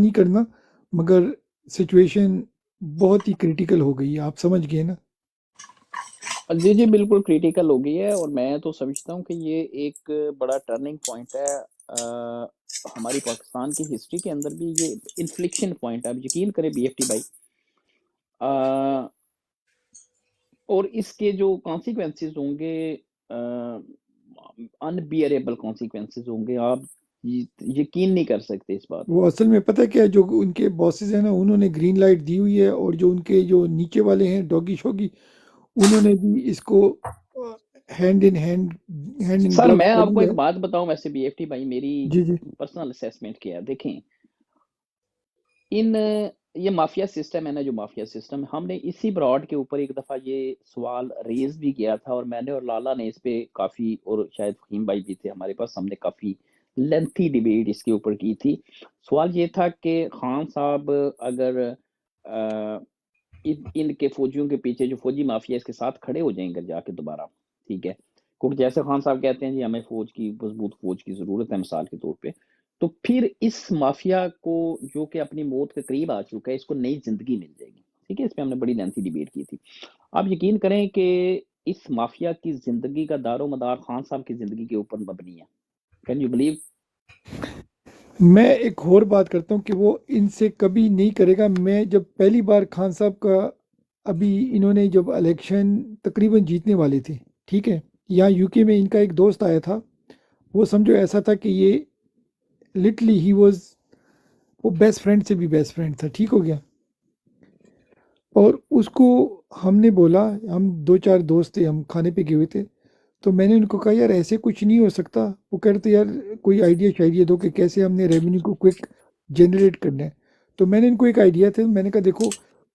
نہیں کرنا، مگر سچویشن بہت ہی کریٹیکل ہو گئی ہے، آپ سمجھ گئے نا؟ جی جی بالکل کریٹیکل ہو گئی ہے، اور میں تو سمجھتا ہوں کہ یہ ایک بڑا ٹرننگ پوائنٹ ہے ہماری پاکستان کی ہسٹری کے اندر بھی، یہ انفلیکشن پوائنٹ ہے. اب یقین کریں بی ایف ٹی بھائی، اور اس کے جو کانسیکوینسز ہوں گے انبیئریبل کانسیکوینسز ہوں گے، آپ یقین نہیں کر سکتے اس بات وہ کو. اصل میں پتہ کیا ہے، جو ان کے باسز ہیں نا، انہوں نے گرین لائٹ دی ہوئی ہے، اور جو ان کے جو نیچے والے ہیں ڈوگی شوگی، انہوں نے بھی اس کو hand in hand, hand in sir gloves میں کر آپ کو لیا ایک ہے۔ بات بتاؤں، ویسے بی ایف ٹی بھائی میری جی جی پرسنل اسیسمنٹ کیا ہے، دیکھیں ان یہ مافیا سسٹم ہے نا، جو مافیا سسٹم ہم نے اسی براڈ کے اوپر ایک دفعہ یہ سوال ریز بھی کیا تھا، اور میں نے اور لالا نے اس پہ کافی، اور شاید فہیم بھائی بھی تھے ہمارے پاس، ہم نے کافی لینتھی ڈیبیٹ اس کے اوپر کی تھی. سوال یہ تھا کہ خان صاحب اگر ان کے فوجیوں کے پیچھے جو فوجی مافیا اس کے ساتھ کھڑے ہو جائیں گے جا کے دوبارہ، ٹھیک ہے، کیونکہ جیسے خان صاحب کہتے ہیں جی ہمیں فوج کی مضبوط فوج کی ضرورت ہے مثال کے طور پہ، تو پھر اس مافیا کو جو کہ اپنی موت کے قریب آ چکا ہے، اس کو نئی زندگی مل جائے گی. ٹھیک ہے، اس پہ ہم نے بڑی لینتھی ڈیبیٹ کی تھی. آپ یقین کریں کہ اس مافیا کی زندگی کا دار و مدار خان صاحب کی زندگی کے اوپر مبنی ہے. Can you believe? میں ایک اور بات کرتا ہوں کہ وہ ان سے کبھی نہیں کرے گا. میں جب پہلی بار خان صاحب کا، ابھی انہوں نے جب الیکشن تقریباً جیتنے والے تھے، ٹھیک ہے، یہاں یو کے میں ان کا ایک دوست آیا تھا، وہ سمجھو ایسا تھا کہ یہ لٹلی ہی واز، وہ بیسٹ فرینڈ سے بھی بیسٹ فرینڈ تھا، ٹھیک ہو گیا. اور اس کو ہم نے بولا، ہم دو چار دوست تھے، ہم کھانے پہ گئے ہوئے تھے، تو میں نے ان کو کہا یار ایسے کچھ نہیں ہو سکتا. وہ کہہ رہے تھے یار کوئی آئیڈیا شائیڈیا دو کہ کیسے ہم نے ریونیو کو کوئک جنریٹ کرنا ہے. تو میں نے ان کو ایک آئیڈیا تھا، میں نے کہا دیکھو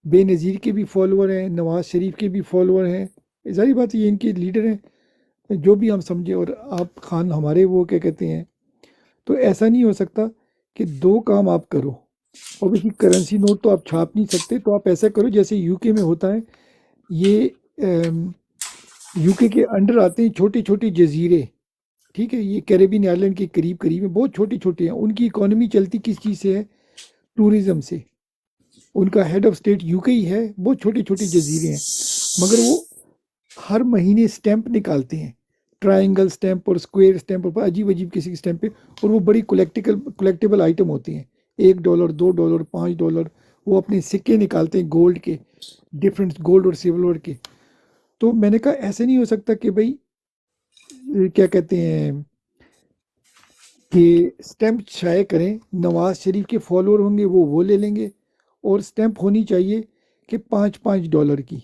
بے نظیر کے بھی فالوور ہیں، نواز شریف کے بھی فالوور ہیں، ظاہری بات ہے یہ ان کے لیڈر ہیں، جو بھی ہم سمجھے، اور آپ خان ہمارے وہ کیا کہتے ہیں. تو ایسا نہیں ہو سکتا کہ دو کام آپ کرو. اوبیسلی کرنسی نوٹ تو آپ چھاپ نہیں سکتے، تو آپ ایسا کرو جیسے یو کے میں ہوتا ہے. یہ یو کے انڈر آتے ہیں چھوٹے چھوٹے جزیرے، ٹھیک ہے، یہ کیریبین آئلینڈ کے قریب قریب ہیں، بہت چھوٹے چھوٹے ہیں. ان کی اکانومی چلتی کس چیز سے ہے؟ ٹورزم سے. ان کا ہیڈ آف اسٹیٹ یو کے ہی ہے، بہت چھوٹے چھوٹے جزیرے ہیں، مگر وہ ہر مہینے سٹیمپ نکالتے ہیں، ٹرائنگل سٹیمپ اور اسکوائر سٹیمپ اور عجیب عجیب کسی سٹیمپ پہ، اور وہ بڑی کولیکٹیبل آئٹم ہوتے ہیں، $1 $2 $5. وہ اپنے سکے نکالتے ہیں گولڈ کے، ڈفرینٹ گولڈ اور سلور کے. تو میں نے کہا ایسے نہیں ہو سکتا کہ بھائی کیا کہتے ہیں کہ سٹیمپ شائع کریں، نواز شریف کے فالوور ہوں گے وہ لے لیں گے، اور سٹیمپ ہونی چاہیے کہ $5 کی.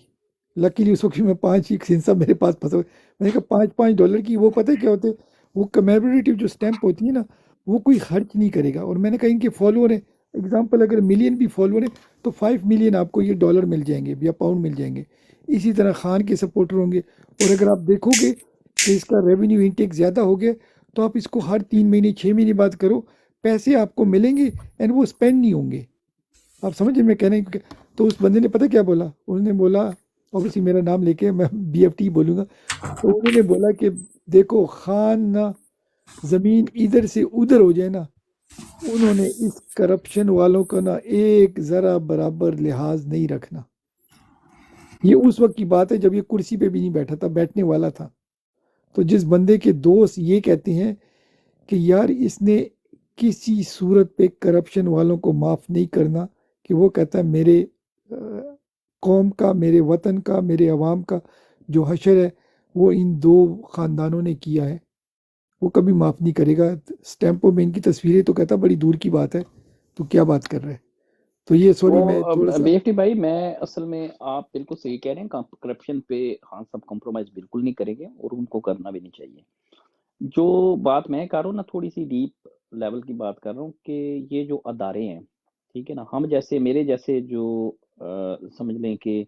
لکیلی اس وقت میں 5 ہی سنسا میرے پاس پھنسا ہوا ہے. میں نے کہا $5 کی، وہ پتہ ہے کیا ہوتے ہیں؟ وہ کمیموریٹو جو سٹیمپ ہوتی ہے نا، وہ کوئی خرچ نہیں کرے گا. اور میں نے کہا ان کے فالوور ہیں، اگزامپل اگر ملین بھی فالوور ہیں تو 5 ملین آپ کو یہ ڈالر مل جائیں گے یا پاؤنڈ مل جائیں گے. اسی طرح خان کے سپورٹر ہوں گے. اور اگر آپ دیکھو گے کہ اس کا ریونیو انٹیک زیادہ ہو گیا، تو آپ اس کو ہر 3 مہینے 6 مہینے بعد کرو، پیسے آپ کو ملیں گے اینڈ وہ اسپینڈ نہیں ہوں گے. آپ سمجھے میں کہنے کی؟ تو اس بندے نے پتہ کیا بولا؟ انہوں نے بولا، اوبیسلی میرا نام لے کے میں بی ایف ٹی بولوں گا، تو انہوں نے بولا کہ دیکھو خان نہ زمین ادھر سے ادھر ہو جائے نا، انہوں نے اس کرپشن والوں کا نا ایک ذرا برابر لحاظ نہیں رکھنا. یہ اس وقت کی بات ہے جب یہ کرسی پہ بھی نہیں بیٹھا تھا، بیٹھنے والا تھا. تو جس بندے کے دوست یہ کہتے ہیں کہ یار اس نے کسی صورت پہ کرپشن والوں کو معاف نہیں کرنا، کہ وہ کہتا ہے میرے قوم کا، میرے وطن کا، میرے عوام کا جو حشر ہے وہ ان دو خاندانوں نے کیا ہے، وہ کبھی معاف نہیں کرے گا. سٹیمپوں میں ان کی تصویریں تو کہتا بڑی دور کی بات ہے، تو کیا بات کر رہے. تو یہ سوری میں وہ تھوڑا سا. بی ایف ٹی بھائی، میں اصل میں آپ بالکل صحیح کہہ رہے ہیں، کرپشن پہ خان صاحب کمپرومائز بالکل نہیں کریں گے، اور ان کو کرنا بھی نہیں چاہیے. جو بات میں کر رہا ہوں نا، تھوڑی سی ڈیپ لیول کی بات کر رہا ہوں، کہ یہ جو ادارے ہیں، ٹھیک ہے نا، ہم جیسے میرے جیسے جو سمجھ لیں کہ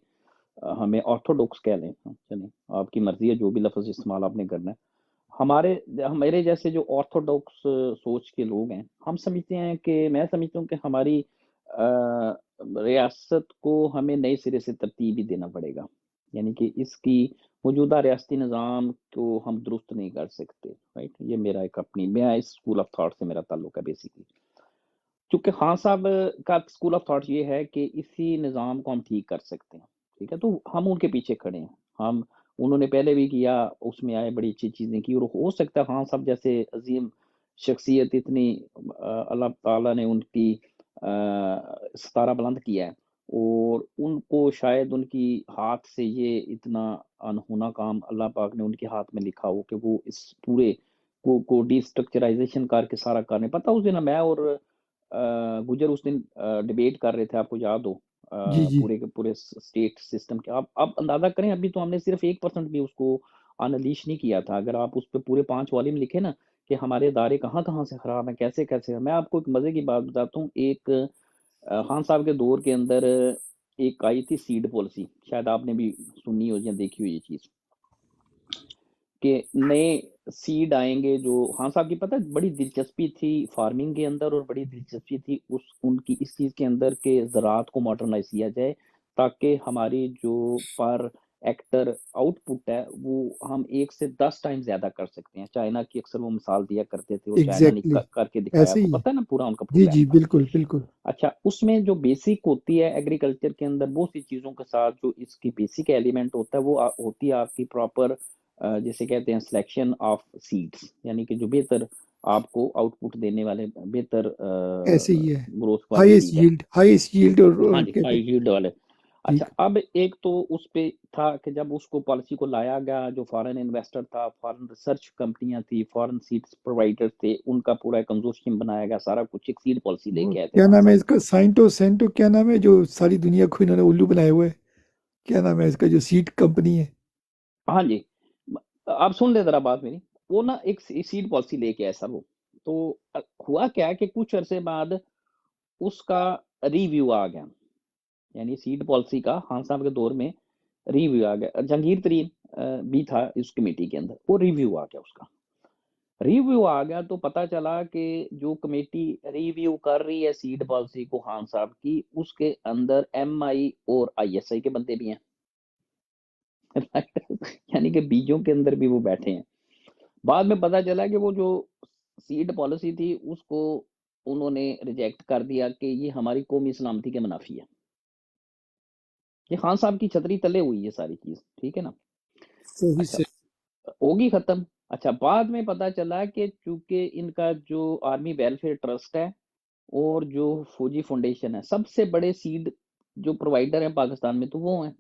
ہمیں آرتھوڈوکس کہہ لیں، چلیں آپ کی مرضی ہے جو بھی لفظ استعمال آپ نے کرنا ہے. میرے جیسے جو آرتھوڈوکس سوچ کے لوگ ہیں، ہم سمجھتے ہیں کہ میں سمجھتا ہوں کہ ہماری ریاست کو ہمیں نئے سرے سے ترتیب ہی دینا پڑے گا. یعنی کہ اس کی موجودہ ریاستی نظام کو ہم درست نہیں کر سکتے، رائٹ. یہ میرا ایک اپنی، میں اس اسکول آف تھاٹ سے میرا تعلق ہے بیسیکلی. چونکہ خان صاحب کا اسکول آف تھاٹ یہ ہے کہ اسی نظام کو ہم ٹھیک کر سکتے ہیں، ٹھیک ہے، تو ہم ان کے پیچھے کھڑے ہیں. ہم انہوں نے پہلے بھی کیا، اس میں آئے بڑی اچھی چیزیں کی، اور ہو سکتا ہے خان صاحب جیسے عظیم شخصیت اتنی اللہ تعالیٰ نے ان کی ستارہ بلند کیا ہے، اور ان کو شاید ان کی ہاتھ سے یہ اتنا انہونا کام اللہ پاک نے ان کے ہاتھ میں لکھا ہو کہ وہ اس پورے کو ڈی اسٹرکچرائزیشن کر کے سارا کرنے. پتہ اس دن میں اور گجر اس دن ڈیبیٹ کر رہے تھے، آپ کو یاد ہو، جی جی پورے کے پورے اسٹیٹ سسٹم کے. آپ اندازہ کریں، ابھی تو ہم نے صرف 1% بھی اس کو انلیش نہیں کیا تھا. اگر آپ اس پہ پورے 5 والیوم لکھے نا کہ ہمارے ادارے کہاں کہاں سے خراب ہیں، کیسے کیسے ہیں. میں آپ کو ایک مزے کی بات بتاتا ہوں. ایک خان صاحب کے دور کے اندر ایک آئی تھی سیڈ پالیسی، شاید آپ نے بھی سنی ہو یا دیکھی ہو یہ چیز، کہ نئے سیڈ آئیں گے. جو خان صاحب کی پتہ بڑی دلچسپی تھی فارمنگ کے اندر، اور بڑی دلچسپی تھی ان کی اس چیز کے اندر کہ زراعت کو ماڈرنائز کیا جائے، تاکہ ہماری جو پر ایکٹر آؤٹ پٹ ہے وہ ہم 1 سے 10 ٹائم زیادہ کر سکتے ہیں. چائنا کی اکثر وہ مثال دیا کرتے تھے، وہ چائنا نے ایگزیکٹلی کر کے دکھایا، ایسے آپ کو ہی ہے. پتہ ہے نا پورا ان کا جی پروگرام جی تھا. بالکل بالکل. اچھا، اس میں جو بیسک ہوتی ہے ایگریکلچر کے اندر، بہت سی چیزوں کے ساتھ جو اس کی بیسک ایلیمنٹ ہوتا ہے وہ ہوتی ہے آپ کی پراپر، جسے کہتے ہیں سلیکشن آف سیڈس، یعنی کہ جو بہتر آپ کو آؤٹ پٹ دینے والے، بہتر ایسے ہی ہے. گروتھ والے سیڈ ہے. ہائیسٹ ییلڈ ہاں اور جی، کہتے ہائی ہیں. ییلڈ والے. اچھا، ٹھیک. اب ایک تو اس پہ تھا کہ جب اس کو پالیسی کو لایا گیا، جو فارن انویسٹر تھا، فارن ریسرچ کمپنیاں تھی، فارن سیڈس پرووائڈر تھے، ان کا پورا کنزورشیم بنایا گیا، سارا کچھ ایک سیڈ پالیسی لے وہ کے آئے تھے کیا خان نام ہے صاحب. اس کا، سینٹو کیا نام ہے جو ساری دنیا کو انہوں نے الو بنائے ہوئے ہے؟ کیا نام ہے اس کا جو سیٹ کمپنی ہے؟ ہاں جی، آپ سن لیں ذرا بات میری. وہ نا ایک سیڈ پالیسی لے کے آئے سر وہ. تو ہوا کیا کہ کچھ عرصے بعد اس کا ریویو آ گیا، یعنی سیڈ پالیسی کا خان صاحب کے دور میں ریویو آ گیا. جہانگیر ترین بھی تھا اس کمیٹی کے اندر. وہ ریویو آ گیا، اس کا ریویو آ گیا تو پتا چلا کہ جو کمیٹی ریویو کر رہی ہے سیڈ پالیسی کو خان صاحب کی، اس کے اندر ایم آئی اور آئی ایس آئی کے بندے بھی ہیں. یعنی کہ بیجوں کے اندر بھی وہ بیٹھے ہیں. بعد میں پتا چلا کہ وہ جو سیڈ پالیسی تھی اس کو انہوں نے ریجیکٹ کر دیا کہ یہ ہماری قومی سلامتی کے منافی ہے. یہ خان صاحب کی چھتری تلے ہوئی ہے ساری چیز، ٹھیک ہے نا. صحیح اچھا، سے. ہوگی ختم. اچھا، بعد میں پتا چلا کہ چونکہ ان کا جو آرمی ویلفیئر ٹرسٹ ہے اور جو فوجی فاؤنڈیشن ہے، سب سے بڑے سیڈ جو پرووائڈر ہیں پاکستان میں تو وہ ہیں،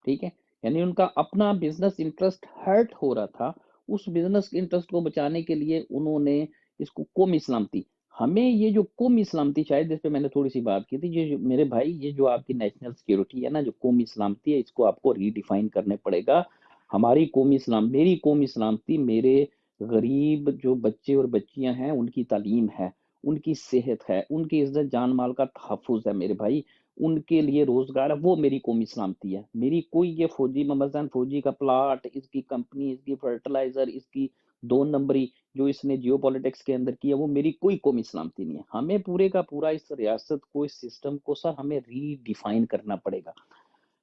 ٹھیک ہے. یعنی ان کا اپنا بزنس انٹرسٹ ہرٹ ہو رہا تھا. اس بزنس انٹرسٹ کو بچانے کے لیے انہوں نے اس کو قومی سلامتی. ہمیں یہ جو قومی سلامتی، شاید جس پہ میں نے تھوڑی سی بات کی تھی، یہ میرے بھائی یہ جو آپ کی نیشنل سیکیورٹی ہے نا، جو قومی سلامتی ہے، اس کو آپ کو ری ڈیفائن کرنے پڑے گا. ہماری قومی میری قومی سلامتی میرے غریب جو بچے اور بچیاں ہیں ان کی تعلیم ہے، ان کی صحت ہے، ان کی عزت جان مال کا تحفظ ہے میرے بھائی، ان کے لیے روزگار ہے، وہ میری قومی سلامتی ہے. میری کوئی یہ فوجی محمد حسین فوجی کا پلاٹ، اس کی کمپنی، اس کی فرٹیلائزر، اس کی 2 نمبری جو اس نے جیو پولیٹکس کے اندر کیا، وہ میری کوئی قومی سلامتی نہیں ہے. ہمیں پورے کا پورا اس ریاست کو، اس سسٹم کو سر ہمیں ری ڈیفائن کرنا پڑے گا.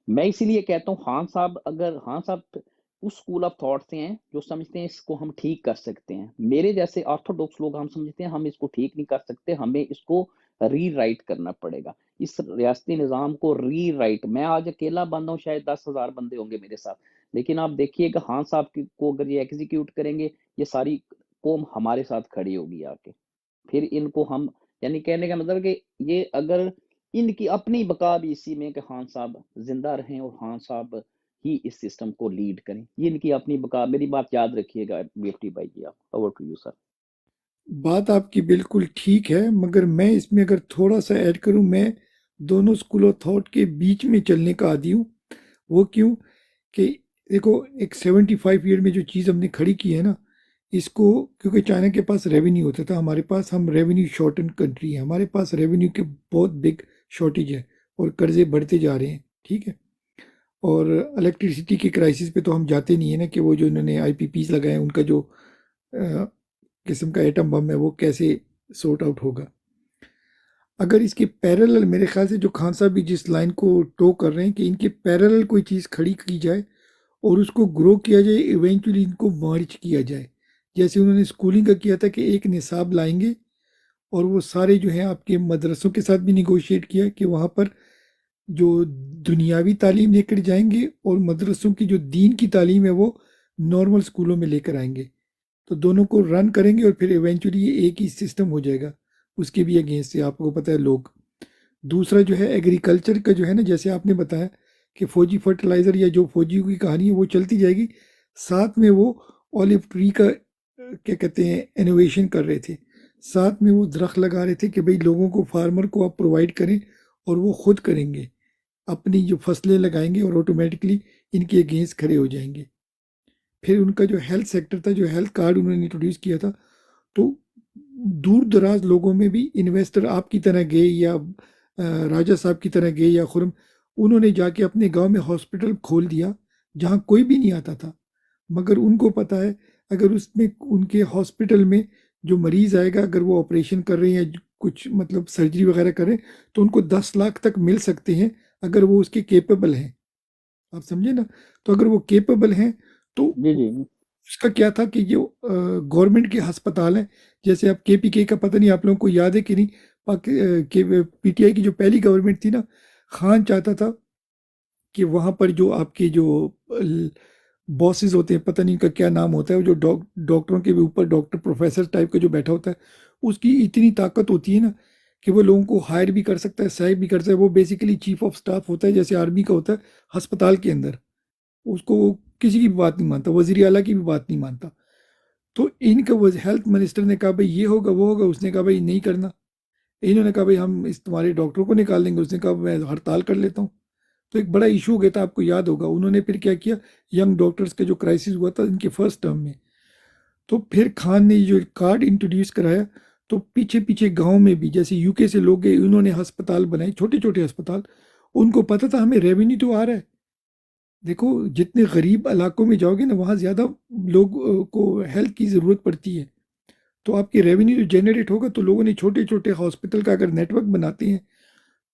میں اسی لیے کہتا ہوں خان صاحب، اگر خان صاحب اس اسکول آف تھاٹ سے ہیں جو سمجھتے ہیں اس کو ہم ٹھیک کر سکتے ہیں. میرے جیسے آرتھوڈاکس لوگ ہم سمجھتے ہیں ہم اس کو ٹھیک نہیں کر سکتے، ہمیں اس کو ری رائٹ کرنا پڑے گا، اس ریاستی نظام کو ری رائٹ. میں آج اکیلا بندہ ہوں، شاید 10,000 بندے ہوں گے میرے ساتھ، لیکن آپ دیکھیے کہ خان صاحب کو اگر یہ ایگزیکیوٹ کریں گے، یہ ساری قوم ہمارے ساتھ کھڑی ہوگی آ کے. پھر ان کو ہم، یعنی کہنے کا مطلب کہ یہ اگر ان کی اپنی بقا بھی اسی میں کہ خان صاحب زندہ رہیں اور خان صاحب ہی اس سسٹم کو لیڈ کریں، یہ ان کی اپنی بقا. میری بات یاد رکھیے گا بیفٹی بھائی جی. آپ اوور ٹو یو سر. بات آپ کی بالکل ٹھیک ہے، مگر میں اس میں اگر تھوڑا سا ایڈ کروں، میں دونوں اسکول آف تھاٹ کے بیچ میں چلنے کا عادی ہوں. وہ کیوں کہ دیکھو، ایک 75 ایئر میں جو چیز ہم نے کھڑی کی ہے نا، اس کو کیونکہ چائنا کے پاس ریونیو ہوتا تھا، ہمارے پاس، ہم ریونیو شارٹن کنٹری ہیں، ہمارے پاس ریونیو کے بہت بگ شارٹیج ہے اور قرضے بڑھتے جا رہے ہیں. ٹھیک ہے. اور الیکٹریسٹی کے کرائسس پہ تو ہم جاتے نہیں ہیں نا، کہ وہ جو انہوں نے آئی پی پیز لگائے ہیں ان کا جو قسم کا ایٹم بم ہے وہ کیسے سورٹ آؤٹ ہوگا. اگر اس کے پیرالل، میرے خیال سے جو خان صاحب بھی جس لائن کو ٹو کر رہے ہیں کہ ان کے پیرالل کوئی چیز کھڑی کی جائے اور اس کو گرو کیا جائے، ایونچولی ان کو مرج کیا جائے. جیسے انہوں نے اسکولنگ کا کیا تھا کہ ایک نصاب لائیں گے اور وہ سارے جو ہیں آپ کے مدرسوں کے ساتھ بھی نیگوشیٹ کیا کہ وہاں پر جو دنیاوی تعلیم لے کر جائیں گے اور مدرسوں کی جو دین کی تعلیم ہے وہ نارمل سکولوں میں لے کر آئیں گے، تو دونوں کو رن کریں گے اور پھر ایونچولی یہ ایک ہی سسٹم ہو جائے گا۔ اس کے بھی اگینسٹ سے آپ کو پتہ ہے لوگ۔ دوسرا جو ہے ایگریکلچر کا جو ہے نا، جیسے آپ نے بتایا کہ فوجی فرٹیلائزر یا جو فوجیوں کی کہانی ہے وہ چلتی جائے گی، ساتھ میں وہ اولیو ٹری کا کیا کہتے ہیں انوویشن کر رہے تھے، ساتھ میں وہ درخت لگا رہے تھے کہ بھئی لوگوں کو، فارمر کو آپ پرووائڈ کریں اور وہ خود کریں گے، اپنی جو فصلیں لگائیں گے اور آٹومیٹکلی ان کے اگینسٹ کھڑے ہو جائیں گے۔ پھر ان کا جو ہیلتھ سیکٹر تھا، جو ہیلتھ کارڈ انہوں نے انٹروڈیوس کیا تھا، تو دور دراز لوگوں میں بھی انویسٹر آپ کی طرح گئے یا راجہ صاحب کی طرح گئے یا خرم، انہوں نے جا کے اپنے گاؤں میں ہاسپٹل کھول دیا جہاں کوئی بھی نہیں آتا تھا، مگر ان کو پتہ ہے اگر اس میں ان کے ہاسپٹل میں جو مریض آئے گا، اگر وہ آپریشن کر رہے ہیں یا کچھ مطلب سرجری وغیرہ کر رہے ہیں، تو ان کو 10 لاکھ تک مل سکتے ہیں اگر وہ اس کے کیپیبل ہیں۔ آپ سمجھے نا؟ تو اگر وہ کیپیبل ہیں تو جی جی اس کا کیا تھا کہ جو گورنمنٹ کے ہسپتال ہیں، جیسے اب کے پی کے کا پتہ نہیں آپ لوگوں کو یاد ہے کہ نہیں، پی ٹی آئی کی جو پہلی گورنمنٹ تھی نا، خان چاہتا تھا کہ وہاں پر جو آپ کے جو باسز ہوتے ہیں، پتہ نہیں ان کا کیا نام ہوتا ہے، وہ جو ڈاکٹروں کے بھی اوپر ڈاکٹر پروفیسر ٹائپ کا جو بیٹھا ہوتا ہے، اس کی اتنی طاقت ہوتی ہے نا کہ وہ لوگوں کو ہائر بھی کر سکتا ہے، سیک بھی کر سکتا ہے۔ وہ بیسیکلی چیف آف سٹاف ہوتا ہے، جیسے آرمی کا ہوتا ہے ہسپتال کے اندر، اس کو وہ کسی کی بھی بات نہیں مانتا، وزیر اعلیٰ کی بھی بات نہیں مانتا۔ تو ان کا ہیلتھ منسٹر نے کہا بھائی یہ ہوگا وہ ہوگا، اس نے کہا بھائی نہیں کرنا، انہوں نے کہا بھائی ہم اس تمہارے ڈاکٹروں کو نکال دیں گے، اس نے کہا میں ہڑتال کر لیتا ہوں۔ تو ایک بڑا ایشو ہو گیا تھا، آپ کو یاد ہوگا، انہوں نے پھر کیا کیا، ینگ ڈاکٹرز کا جو کرائسس ہوا تھا ان کے فرسٹ ٹرم میں، تو پھر خان نے جو کارڈ انٹروڈیوس کرایا، تو پیچھے پیچھے گاؤں میں بھی جیسے یو کے سے لوگ گئے، انہوں نے ہسپتال بنائے، چھوٹے چھوٹے ہسپتال، ان کو پتہ تھا ہمیں ریونیو تو آ رہا ہے۔ دیکھو جتنے غریب علاقوں میں جاؤ گے نا، وہاں زیادہ لوگ کو ہیلتھ کی ضرورت پڑتی ہے، تو آپ کے ریونیو جو جنریٹ ہوگا، تو لوگوں نے چھوٹے چھوٹے ہاسپٹل کا اگر نیٹ ورک بناتے ہیں،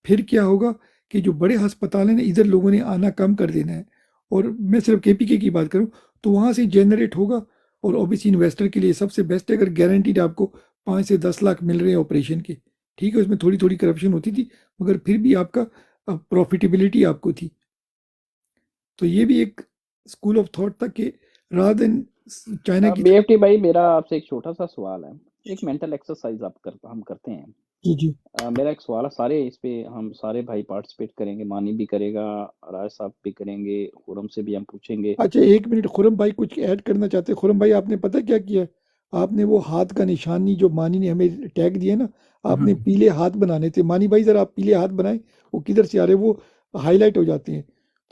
پھر کیا ہوگا کہ جو بڑے ہسپتال ہیں نا، ادھر لوگوں نے آنا کم کر دینا ہے، اور میں صرف کے پی کے کی بات کروں تو وہاں سے جنریٹ ہوگا، اور اوبیسلی انویسٹر کے لیے سب سے بیسٹ ہے اگر گارنٹیڈ آپ کو 5 سے 10 لاکھ مل رہے ہیں آپریشن کے، ٹھیک ہے، اس میں تھوڑی تھوڑی کرپشن ہوتی تھی، مگر پھر بھی آپ کا پروفیٹیبلٹی آپ کو تھی۔ تو یہ بھی ایک اسکول آف تھاٹ تھا کہ رادر دین چائنا کی بی ایف ٹی بھائی، میرا آپ سے ایک چھوٹا سا سوال ہے، ایک مینٹل ایکسرسائز ہم کرتے ہیں۔ جی جی میرا ایک سوال ہے، سارے اس پہ ہم سارے بھائی پارٹیسپیٹ کریں گے، مانی بھی کرے گا، راج صاحب بھی کریں گے، خرم سے بھی ہم پوچھیں گے۔ اچھا، 1 منٹ، خرم بھائی کچھ ایڈ کرنا چاہتے ہیں؟ خرم بھائی آپ نے پتہ کیا کیا ہے؟ آپ نے وہ ہاتھ کا نشانی جو مانی نے ہمیں ٹیگ دیا نا، آپ نے پیلے ہاتھ بنانے تھے۔ مانی بھائی ذرا آپ پیلے ہاتھ بنائیں، وہ کدھر سے آ رہے، وہ ہائی لائٹ ہو جاتے ہیں۔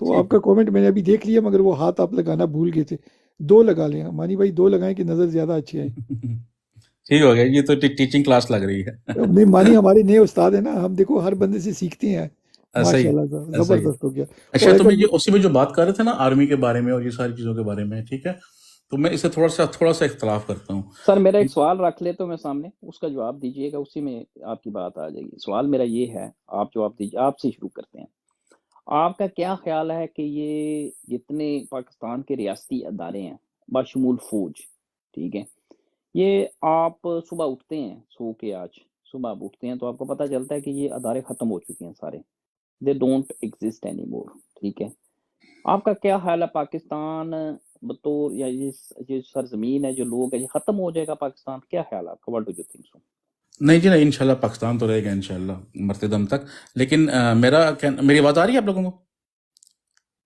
تو آپ کا کامنٹ میں نے ابھی دیکھ لیا، مگر وہ ہاتھ آپ لگانا بھول گئے تھے، 2 لگا لیں مانی بھائی، 2 لگائیں کہ نظر زیادہ اچھی آئے۔ ٹھیک ہو گیا، یہ تو ٹیچنگ کلاس لگ رہی ہے۔ نہیں، مانی ہمارے نئے استاد ہیں نا، ہم دیکھو ہر بندے سے سیکھتے ہیں، ایسا ہی ماشاء اللہ ایسا ہی۔ زبردست ہو گیا۔ اچھا، اور تو میں اگر یہ اسی میں جو بات کر رہے تھے نا آرمی کے بارے میں اور یہ ساری چیزوں کے بارے میں، ٹھیک ہے، تو میں اسے تھوڑا سا اختلاف کرتا ہوں۔ سر میرا ایک سوال رکھ لے تو میں سامنے، اس کا جواب دیجئے گا، اسی میں آپ کی بات آ جائے گی۔ سوال میرا یہ ہے، آپ جواب دیجئے، آپ سے شروع کرتے ہیں۔ آپ کا کیا خیال ہے کہ یہ جتنے پاکستان کے ریاستی ادارے ہیں بشمول فوج، ٹھیک ہے، یہ آپ صبح اٹھتے ہیں، صبح آپ اٹھتے ہیں تو آپ کو پتہ چلتا ہے کہ یہ ادارے ختم ہو چکے ہیں سارے، they don't exist any more, ٹھیک ہے۔ آپ کا کیا خیال ہے پاکستان بطور یا یہ سرزمین ہے، جو لوگ ہیں، یہ ختم ہو جائے گا پاکستان؟ کیا خیال ہے آپ کا؟ What do you think so? نہیں جی، نہیں، انشاءاللہ پاکستان تو رہے گا انشاءاللہ مرتے دم تک، لیکن میری آواز آ رہی ہے آپ لوگوں کو؟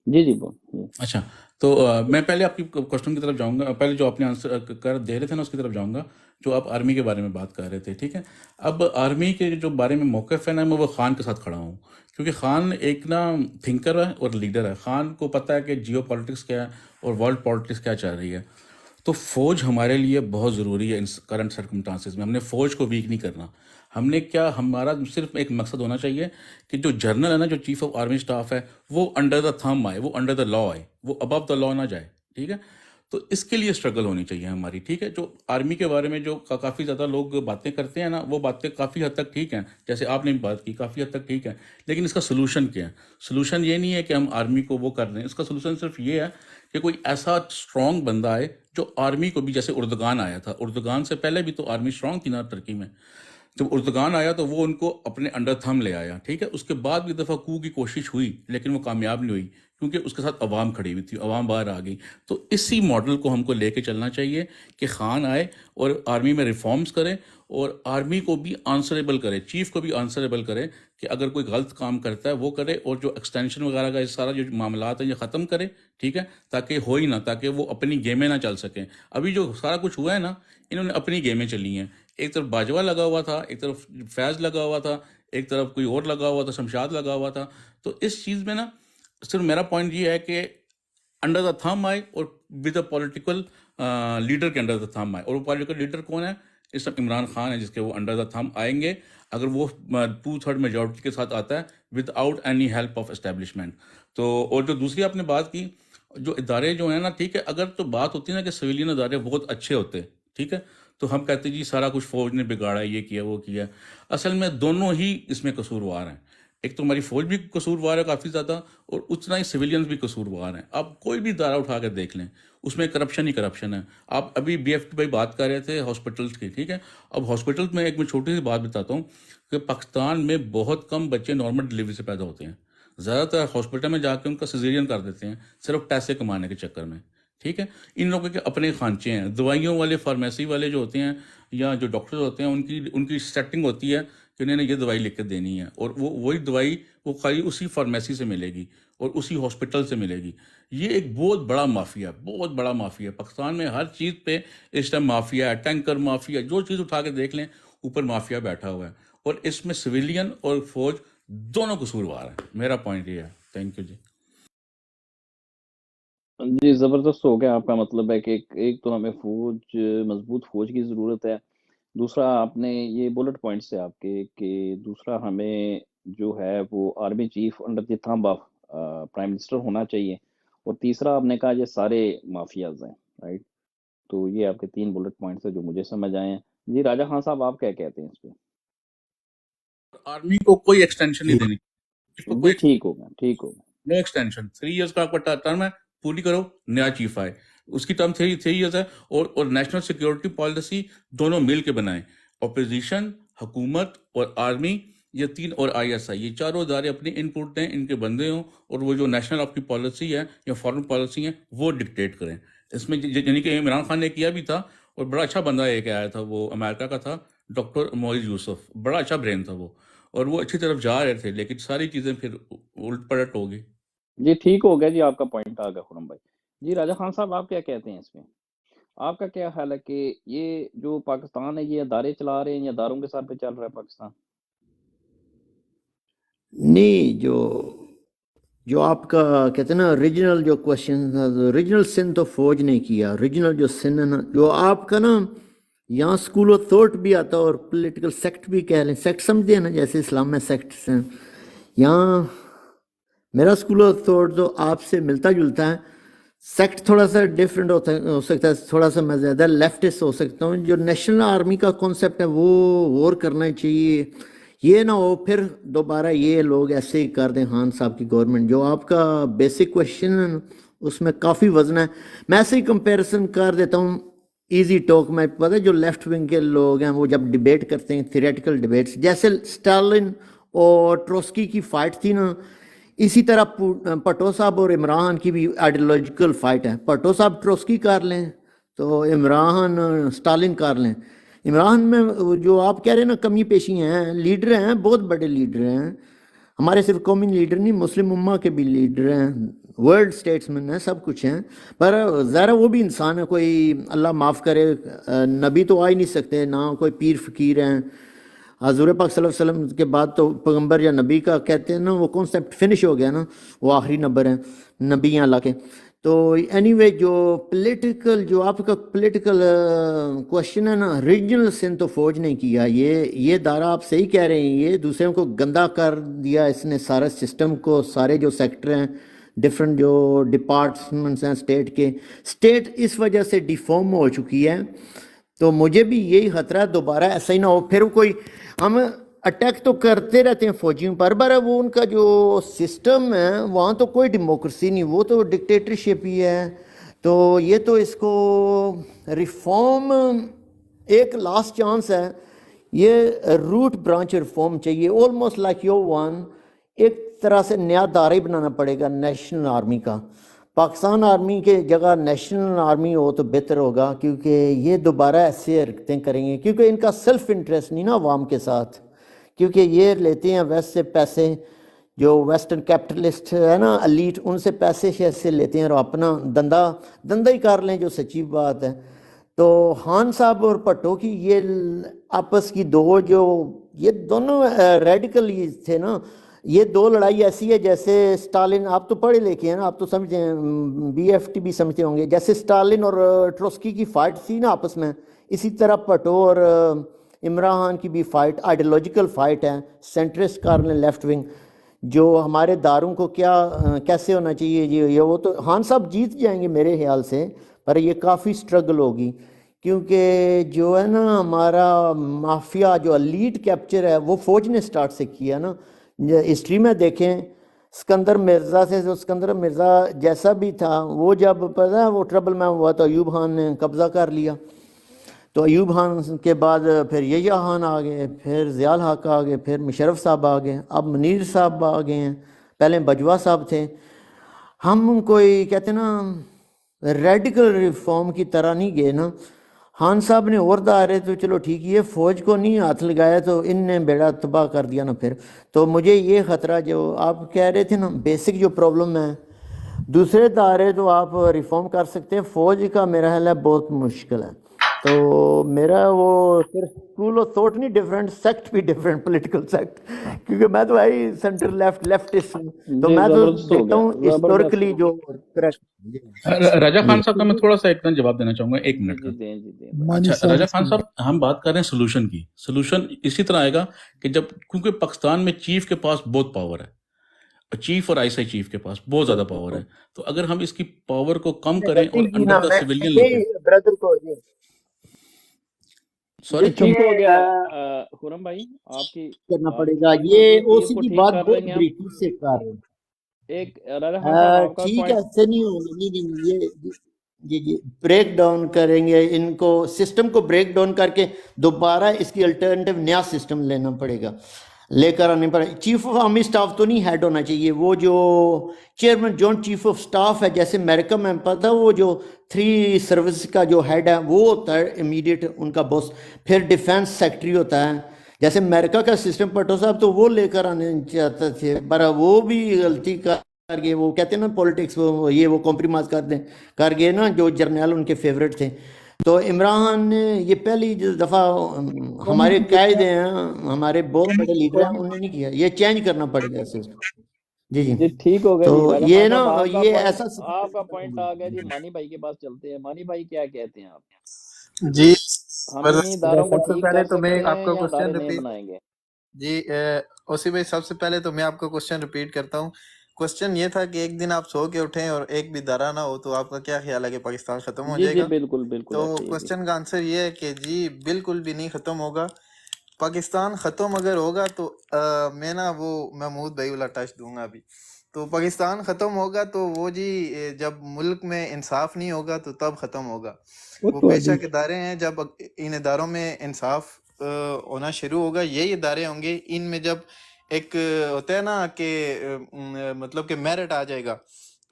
جی جی بول۔ اچھا، تو میں پہلے آپ کی کوشچن کی طرف جاؤں گا، پہلے جو آپ نے آنسر کر دے رہے تھے نا اس کی طرف جاؤں گا، جو آپ آرمی کے بارے میں بات کر رہے تھے، ٹھیک ہے۔ اب آرمی کے جو بارے میں موقف ہے نا، میں وہ خان کے ساتھ کھڑا ہوں، کیونکہ خان ایک نا تھنکر ہے اور لیڈر ہے۔ خان کو پتہ ہے کہ جیو پالیٹکس کیا ہے اور ورلڈ پالیٹکس کیا چل رہی ہے، تو فوج ہمارے لیے بہت ضروری ہے ان کرنٹ سرکمسٹانسز میں۔ ہم نے فوج کو ویک نہیں کرنا، ہمارا صرف ایک مقصد ہونا چاہیے کہ جو جرنل ہے نا، جو چیف آف آرمی اسٹاف ہے، وہ انڈر دا تھم آئے، وہ انڈر دا لا آئے، وہ ابو دا لا نہ جائے، ٹھیک ہے۔ تو اس کے لیے اسٹرگل ہونی چاہیے ہماری، ٹھیک ہے۔ جو آرمی کے بارے میں جو کافی زیادہ لوگ باتیں کرتے ہیں نا، وہ باتیں کافی حد تک ٹھیک ہیں، جیسے آپ نے بات کی کافی حد تک ٹھیک ہے، لیکن اس کا سلوشن کیا ہے؟ سلوشن یہ نہیں ہے کہ ہم آرمی کو وہ کر رہے ہیں، اس کا سلوشن صرف یہ ہے کہ کوئی ایسا اسٹرانگ بندہ آئے جو آرمی کو بھی، جیسے اردگان آیا تھا، اردگان سے پہلے بھی تو آرمی اسٹرانگ تھی نا ترکی میں، جب اردگان آیا تو وہ ان کو اپنے انڈر تھم لے آیا، ٹھیک ہے. اس کے بعد بھی دفعہ کو کی کوشش ہوئی لیکن وہ کامیاب نہیں ہوئی کیونکہ اس کے ساتھ عوام کھڑی ہوئی تھی، عوام باہر آ گئی. تو اسی ماڈل کو ہم کو لے کے چلنا چاہیے کہ خان آئے اور آرمی میں ریفارمز کرے اور آرمی کو بھی آنسریبل کرے، چیف کو بھی آنسریبل کرے کہ اگر کوئی غلط کام کرتا ہے وہ کرے، اور جو ایکسٹینشن وغیرہ کا یہ سارا جو معاملات ہیں یہ ختم کرے، ٹھیک ہے، تاکہ ہو ہی نہ، تاکہ وہ اپنی گیمیں نہ چل سکیں. ابھی جو سارا کچھ ہوا ہے نا، انہوں نے اپنی گیمیں چلی ہیں. ایک طرف باجوہ لگا ہوا تھا، ایک طرف فیض لگا ہوا تھا، ایک طرف کوئی اور لگا ہوا تھا، شمشاد لگا ہوا تھا. تو اس چیز میں نا صرف میرا پوائنٹ یہ ہے کہ انڈر دا تھم آئے اور ود اے پولیٹیکل لیڈر کے انڈر دا تھم آئے. اور وہ پولیٹیکل لیڈر کون ہے؟ اس وقت عمران خان ہے جس کے وہ انڈر دا تھم آئیں گے. اگر وہ 2/3 میجورٹی کے ساتھ آتا ہے with out any help of establishment. تو اور جو دوسری آپ نے بات کی، جو ادارے جو ہیں نا، ٹھیک ہے، اگر تو بات ہوتی ہے نا کہ سویلین ادارے بہت اچھے ہوتے، ٹھیک ہے، تو ہم کہتے ہیں جی سارا کچھ فوج نے بگاڑا ہے، یہ کیا وہ کیا. اصل میں دونوں ہی اس میں قصوروار ہیں. ایک تو ہماری فوج بھی قصوروار ہے کافی زیادہ، اور اتنا ہی سویلینز بھی قصوروار ہیں. آپ کوئی بھی ادارہ اٹھا کے دیکھ لیں، اس میں کرپشن ہی کرپشن ہے. آپ ابھی بی ایف ٹی بھائی بات کر رہے تھے ہاسپٹلس کی، ٹھیک ہے. اب ہاسپٹلس میں ایک میں چھوٹی سی بات بتاتا ہوں کہ پاکستان میں بہت کم بچے نارمل ڈلیوری سے پیدا ہوتے ہیں. زیادہ تر ہاسپٹل میں جا کے ان کا سیزیرین کر دیتے ہیں صرف پیسے کمانے کے چکر میں، ٹھیک ہے. ان لوگوں کے اپنے خانچے ہیں. دوائیوں والے، فارمیسی والے جو ہوتے ہیں یا جو ڈاکٹر ہوتے ہیں، ان کی سیٹنگ ہوتی ہے کہ انہوں نے یہ دوائی لکھ کے دینی ہے، اور وہی دوائی وہ خالی اسی فارمیسی سے ملے گی اور اسی ہاسپٹل سے ملے گی. یہ ایک بہت بڑا مافیا، بہت بڑا مافیا. پاکستان میں ہر چیز پہ اس ٹائم مافیا ہے، ٹینکر مافیا، جو چیز اٹھا کے دیکھ لیں اوپر مافیا بیٹھا ہوا ہے. اور اس میں سویلین اور فوج دونوں قصوروار ہیں. میرا پوائنٹ یہ ہے. تھینک یو جی. جی زبردست ہو گیا. آپ کا مطلب ہے کہ ایک تو ہمیں فوج، مضبوط فوج کی ضرورت ہے. دوسرا آپ نے یہ بلٹ پوائنٹس ہے آپ کے کہ دوسرا ہمیں جو ہے وہ army chief under the thumb of prime minister ہونا چاہیے. اور تیسرا آپ نے کہا یہ سارے مافیاز ہیں، رائٹ. تو یہ آپ کے 3 بلٹ پوائنٹس ہیں جو مجھے سمجھ آئے ہیں. جی راجہ خان صاحب، آپ کیا کہتے ہیں اس پہ؟ آرمی کو کوئی ایکسٹینشن نہیں دینی، اس کو جی کوئی ٹھیک ہوگا، ٹھیک ہوگا. نو ایکسٹینشن. 3 ایئرس کا آپ کا ٹرم ہے، پوری کرو، نیا چیف آئے. اس کی ٹرم 3 ایئرس ہے. اور نیشنل سیکیورٹی پالیسی دونوں مل کے بنائیں. اپوزیشن، حکومت اور آرمی، یہ 3، اور آئی ایس آئی، یہ چاروں ادارے اپنی ان پٹ دیں، ان کے بندے ہوں، اور وہ جو نیشنل آپ کی پالیسی ہے یا فارن پالیسی ہے وہ ڈکٹیٹ کریں. اس میں یعنی کہ عمران خان نے کیا بھی تھا، اور بڑا اچھا بندہ ایک آیا تھا، وہ امریکہ کا تھا، ڈاکٹر معیز یوسف. بڑا اچھا برین تھا وہ، اور وہ اچھی طرف جا رہے تھے، لیکن ساری چیزیں پھر الٹ پلٹ ہو گئی. جی ٹھیک ہو گیا. جی آپ کا پوائنٹ آ گیا خرم بھائی. جی راجہ خان صاحب، آپ کیا کہتے ہیں اس میں؟ آپ کا کیا خیال ہے کہ یہ جو پاکستان ہے یہ ادارے چلا رہے ہیں یا اداروں کے ساتھ پہ چل رہا ہے پاکستان؟ نہیں، جو آپ کا کہتے ہیں نا ریجنل جو کوشچن، ریجنل سن تو فوج نے کیا. ریجنل جو سن ہے نا، جو آپ کا نا یہاں اسکول آف تھاٹ بھی آتا ہے اور پولیٹیکل سیکٹ بھی کہہ لیں. سیکٹ سمجھتے ہیں نا، جیسے اسلام میں سیکٹس ہیں. یہاں میرا اسکول آف تھاٹ جو آپ سے ملتا جلتا ہے. سیکٹ تھوڑا سا ڈفرینٹ ہو سکتا ہے، تھوڑا سا میں زیادہ لیفٹسٹ ہو سکتا ہوں. جو نیشنل آرمی کا کانسیپٹ ہے وہ غور کرنا چاہیے. یہ نہ ہو پھر دوبارہ یہ لوگ ایسے ہی کر دیں خان صاحب کی گورنمنٹ. جو آپ کا بیسک کوشچن ہے اس میں کافی وزن ہے. میں ایسے ہی کمپیریزن کر دیتا ہوں ایزی ٹاک میں. پتہ ہے جو لیفٹ ونگ کے لوگ ہیں وہ جب ڈبیٹ کرتے ہیں، تھیریٹیکل ڈبیٹس، جیسے اسٹالن اور ٹروسکی کی فائٹ تھی نا، اسی طرح پٹو صاحب اور عمران کی بھی آئیڈیولوجیکل فائٹ ہے. پٹو صاحب ٹروسکی کر لیں تو عمران اسٹالن کر لیں. عمران میں جو آپ کہہ رہے ہیں نا کمی پیشی ہیں، لیڈر ہیں، بہت بڑے لیڈر ہیں. ہمارے صرف قومی لیڈر نہیں، مسلم امہ کے بھی لیڈر ہیں، ورلڈ اسٹیٹسمین ہیں، سب کچھ ہیں. پر ظاہر وہ بھی انسان ہے. کوئی اللہ معاف کرے نبی تو آ ہی نہیں سکتے، نہ کوئی پیر فقیر ہیں. حضور پاک صلی اللہ علیہ وسلم کے بعد تو پیغمبر یا نبی کا کہتے ہیں نا وہ کانسیپٹ فنش ہو گیا نا، وہ آخری نمبر ہیں نبی اللہ کے. تو اینی وے جو پولیٹیکل، جو آپ کا پولیٹیکل کوشچن ہے نا، ریجنل سن تو فوج نے کیا. یہ دارہ آپ صحیح کہہ رہے ہیں، یہ دوسروں کو گندا کر دیا اس نے، سارا سسٹم کو. سارے جو سیکٹر ہیں، ڈفرینٹ جو ڈپارٹمنٹس ہیں اسٹیٹ کے، اسٹیٹ اس وجہ سے ڈیفارم ہو چکی ہے. تو مجھے بھی یہی خطرہ ہے دوبارہ ایسا ہی نہ ہو. پھر کوئی ہم اٹیک تو کرتے رہتے ہیں فوجیوں پر، وہ ان کا جو سسٹم ہے وہاں تو کوئی ڈیموکریسی نہیں، وہ تو ڈکٹیٹرشپ ہی ہے. تو یہ تو اس کو ریفارم ایک لاسٹ چانس ہے یہ روٹ برانچ ریفارم چاہیے آلموسٹ لائک یو ون. ایک طرح سے نیا دائرہ ہی بنانا پڑے گا نیشنل آرمی کا. پاکستان آرمی کے جگہ نیشنل آرمی ہو تو بہتر ہوگا، کیونکہ یہ دوبارہ ایسے حرکتیں کریں گے، کیونکہ ان کا سیلف انٹرسٹ نہیں نا عوام کے ساتھ، کیونکہ یہ لیتے ہیں ویسٹ سے پیسے، جو ویسٹرن کیپٹلسٹ ہے نا ایلیٹ، ان سے پیسے سے لیتے ہیں اور اپنا دندہ ہی کر لیں، جو سچی بات ہے. تو خان صاحب اور بھٹو کی یہ آپس کی دو جو یہ دونوں ریڈیکل تھے نا، یہ دو لڑائی ایسی ہے جیسے اسٹالن، آپ تو پڑھے لکھے ہیں نا، آپ تو سمجھتے ہیں، بی ایف ٹی بھی سمجھتے ہوں گے، جیسے اسٹالن اور ٹروسکی کی فائٹ تھی نا آپس میں، اسی طرح بھٹو اور عمران خان کی بھی فائٹ آئیڈیولوجیکل فائٹ ہے، سینٹرسٹ کارنر لیفٹ ونگ، جو ہمارے داروں کو کیسے ہونا چاہیے. یہ وہ تو خان صاحب جیت جائیں گے میرے خیال سے، پر یہ کافی سٹرگل ہوگی، کیونکہ جو ہے نا ہمارا مافیا جو لیڈ کیپچر ہے وہ فوج نے سٹارٹ سے کیا نا. ہسٹری میں دیکھیں سکندر مرزا سے، جو سکندر مرزا جیسا بھی تھا، وہ جب پتہ ہے وہ ٹربل میں ہوا تو ایوب خان نے قبضہ کر لیا. تو ایوب خان کے بعد پھر یحییٰ خان آ گئے، پھر ضیاء الحق آ گئے، پھر مشرف صاحب آ گئے، اب منیر صاحب آ گئے ہیں، پہلے بجوا صاحب تھے. ہم کوئی کہتے نا ریڈیکل ریفارم کی طرح نہیں گئے نا. خان صاحب نے اور دائرے تو چلو ٹھیک، یہ فوج کو نہیں ہاتھ لگایا تو ان نے بیڑا تباہ کر دیا نا. پھر تو مجھے یہ خطرہ جو آپ کہہ رہے تھے نا، بیسک جو پرابلم ہے، دوسرے دائرے تو آپ ریفارم کر سکتے ہیں، فوج کا میرا خیال ہے بہت مشکل ہے. تو میرا وہ صرف اسکول آف تھاٹ نہیں ڈفرینٹ، سیکٹ بھی ڈفرینٹ، پولیٹیکل سیکٹ، کیونکہ میں تو ہے سینٹر لیفٹسٹ ہوں، تو جی میں تو زبردست ہو دیکھتا گیا، ہوں زبردست. ہسٹوریکلی جو رجا جی خان صاحب کا میں تھوڑا سا ایک جواب دینا چاہوں گا، ایک جی منٹ جی کا. دیں جی دیں. مانی اچھا صاحب رجا اس خان کے صاحب، ہم بات کر رہے ہیں سولوشن کی. سولوشن اسی طرح آئے گا کہ جب، کیونکہ پاکستان میں چیف کے پاس بہت پاور ہے، چیف اور آئی سی چیف کے پاس بہت زیادہ پاور ہے، تو اگر ہم اس کی پاور کو کم کریں اور غلطی کی نا انڈر دا میں سویلین لیتے، بردر کو جی جی سوری اچھا ٹھیک ہو گیا. خرم بھائی آپ کی کرنا آپ پڑے کی گا. پوائنٹ ہو یہ گئی، او چیز سی کو کی ٹھیک بات کر بہت لیں گے ہم. بریکی سے کر رہے ہیں. ایک راجا خان صاحب آپ کا ٹھیک ہے، پوائنٹ. ایسے نہیں ہوگا، نہیں یہ جی بریک ڈاؤن کریں گے ان کو، سسٹم کو بریک ڈاؤن کر کے دوبارہ اس کی الٹرنیٹیو نیا سسٹم لینا پڑے گا، لے کر آنے پڑے. چیف آف آرمی اسٹاف تو نہیں ہیڈ ہونا چاہیے، وہ جو chairman joint chief of staff ہے، جیسے امریکہ میں پتہ وہ جو 3 سروس کا جو ہیڈ ہے وہ ہوتا ہے امیڈیٹ ان کا باس، پھر ڈیفینس سیکٹری ہوتا ہے. جیسے امریکہ کا سسٹم بھٹو صاحب تو وہ لے کر آنے چاہتے تھے، پر وہ بھی غلطی کر گئے. وہ کہتے ہیں نا پولیٹکس، یہ وہ کمپرومائز کر گئے نا، جو جرنیل ان کے فیوریٹ تھے. تو عمران خان نے یہ پہلی دفعہ، ہمارے قائد ہیں، ہمارے بہت بڑے لیڈر ہیں، انہوں نے نہیں کیا، یہ چینج کرنا پڑے گا سسٹم. جی جی ٹھیک ہو گیا تو جی راجا یہ خان نا صاحب، آپ کا یہ پوائنٹ، ایسا آپ کا پوائنٹ آ گیا جی. مانی بھائی کے پاس چلتے ہیں. مانی بھائی کیا کہتے ہیں آپ؟ جی ہم انہی اداروں کو سب سے ٹھیک پہلے کر تو میں سکتے آپ ہیں کا یا ادارے کوشچن نئے ریپیٹ، بنائیں گے؟ جی اوسی بھائی سب سے پہلے تو میں آپ کا کوشچن ریپیٹ کرتا ہوں. کوشچن یہ تھا کہ ایک دن آپ سو کے اٹھیں اور ایک بھی دارہ نہ ہو تو آپ کا کیا خیال ہے کہ پاکستان ختم ہو جی جائے جی گا؟ بالکل بالکل تو ایسے ہی ہے جی. کوشچن کا آنسر یہ ہے کہ جی بالکل بھی نہیں ختم ہوگا. پاکستان ختم اگر ہوگا تو میں نا وہ محمود بھائی والا ٹچ دوں گا ابھی. تو پاکستان ختم ہوگا تو وہ جی جب ملک میں انصاف نہیں ہوگا تو تب ختم ہوگا. وہ پیشہ کے ادارے ہیں، جب ان اداروں میں انصاف ہونا شروع ہوگا، یہی ادارے ہوں گے ان میں جب ایک ہوتا ہے نا کہ مطلب کہ میرٹ آ جائے گا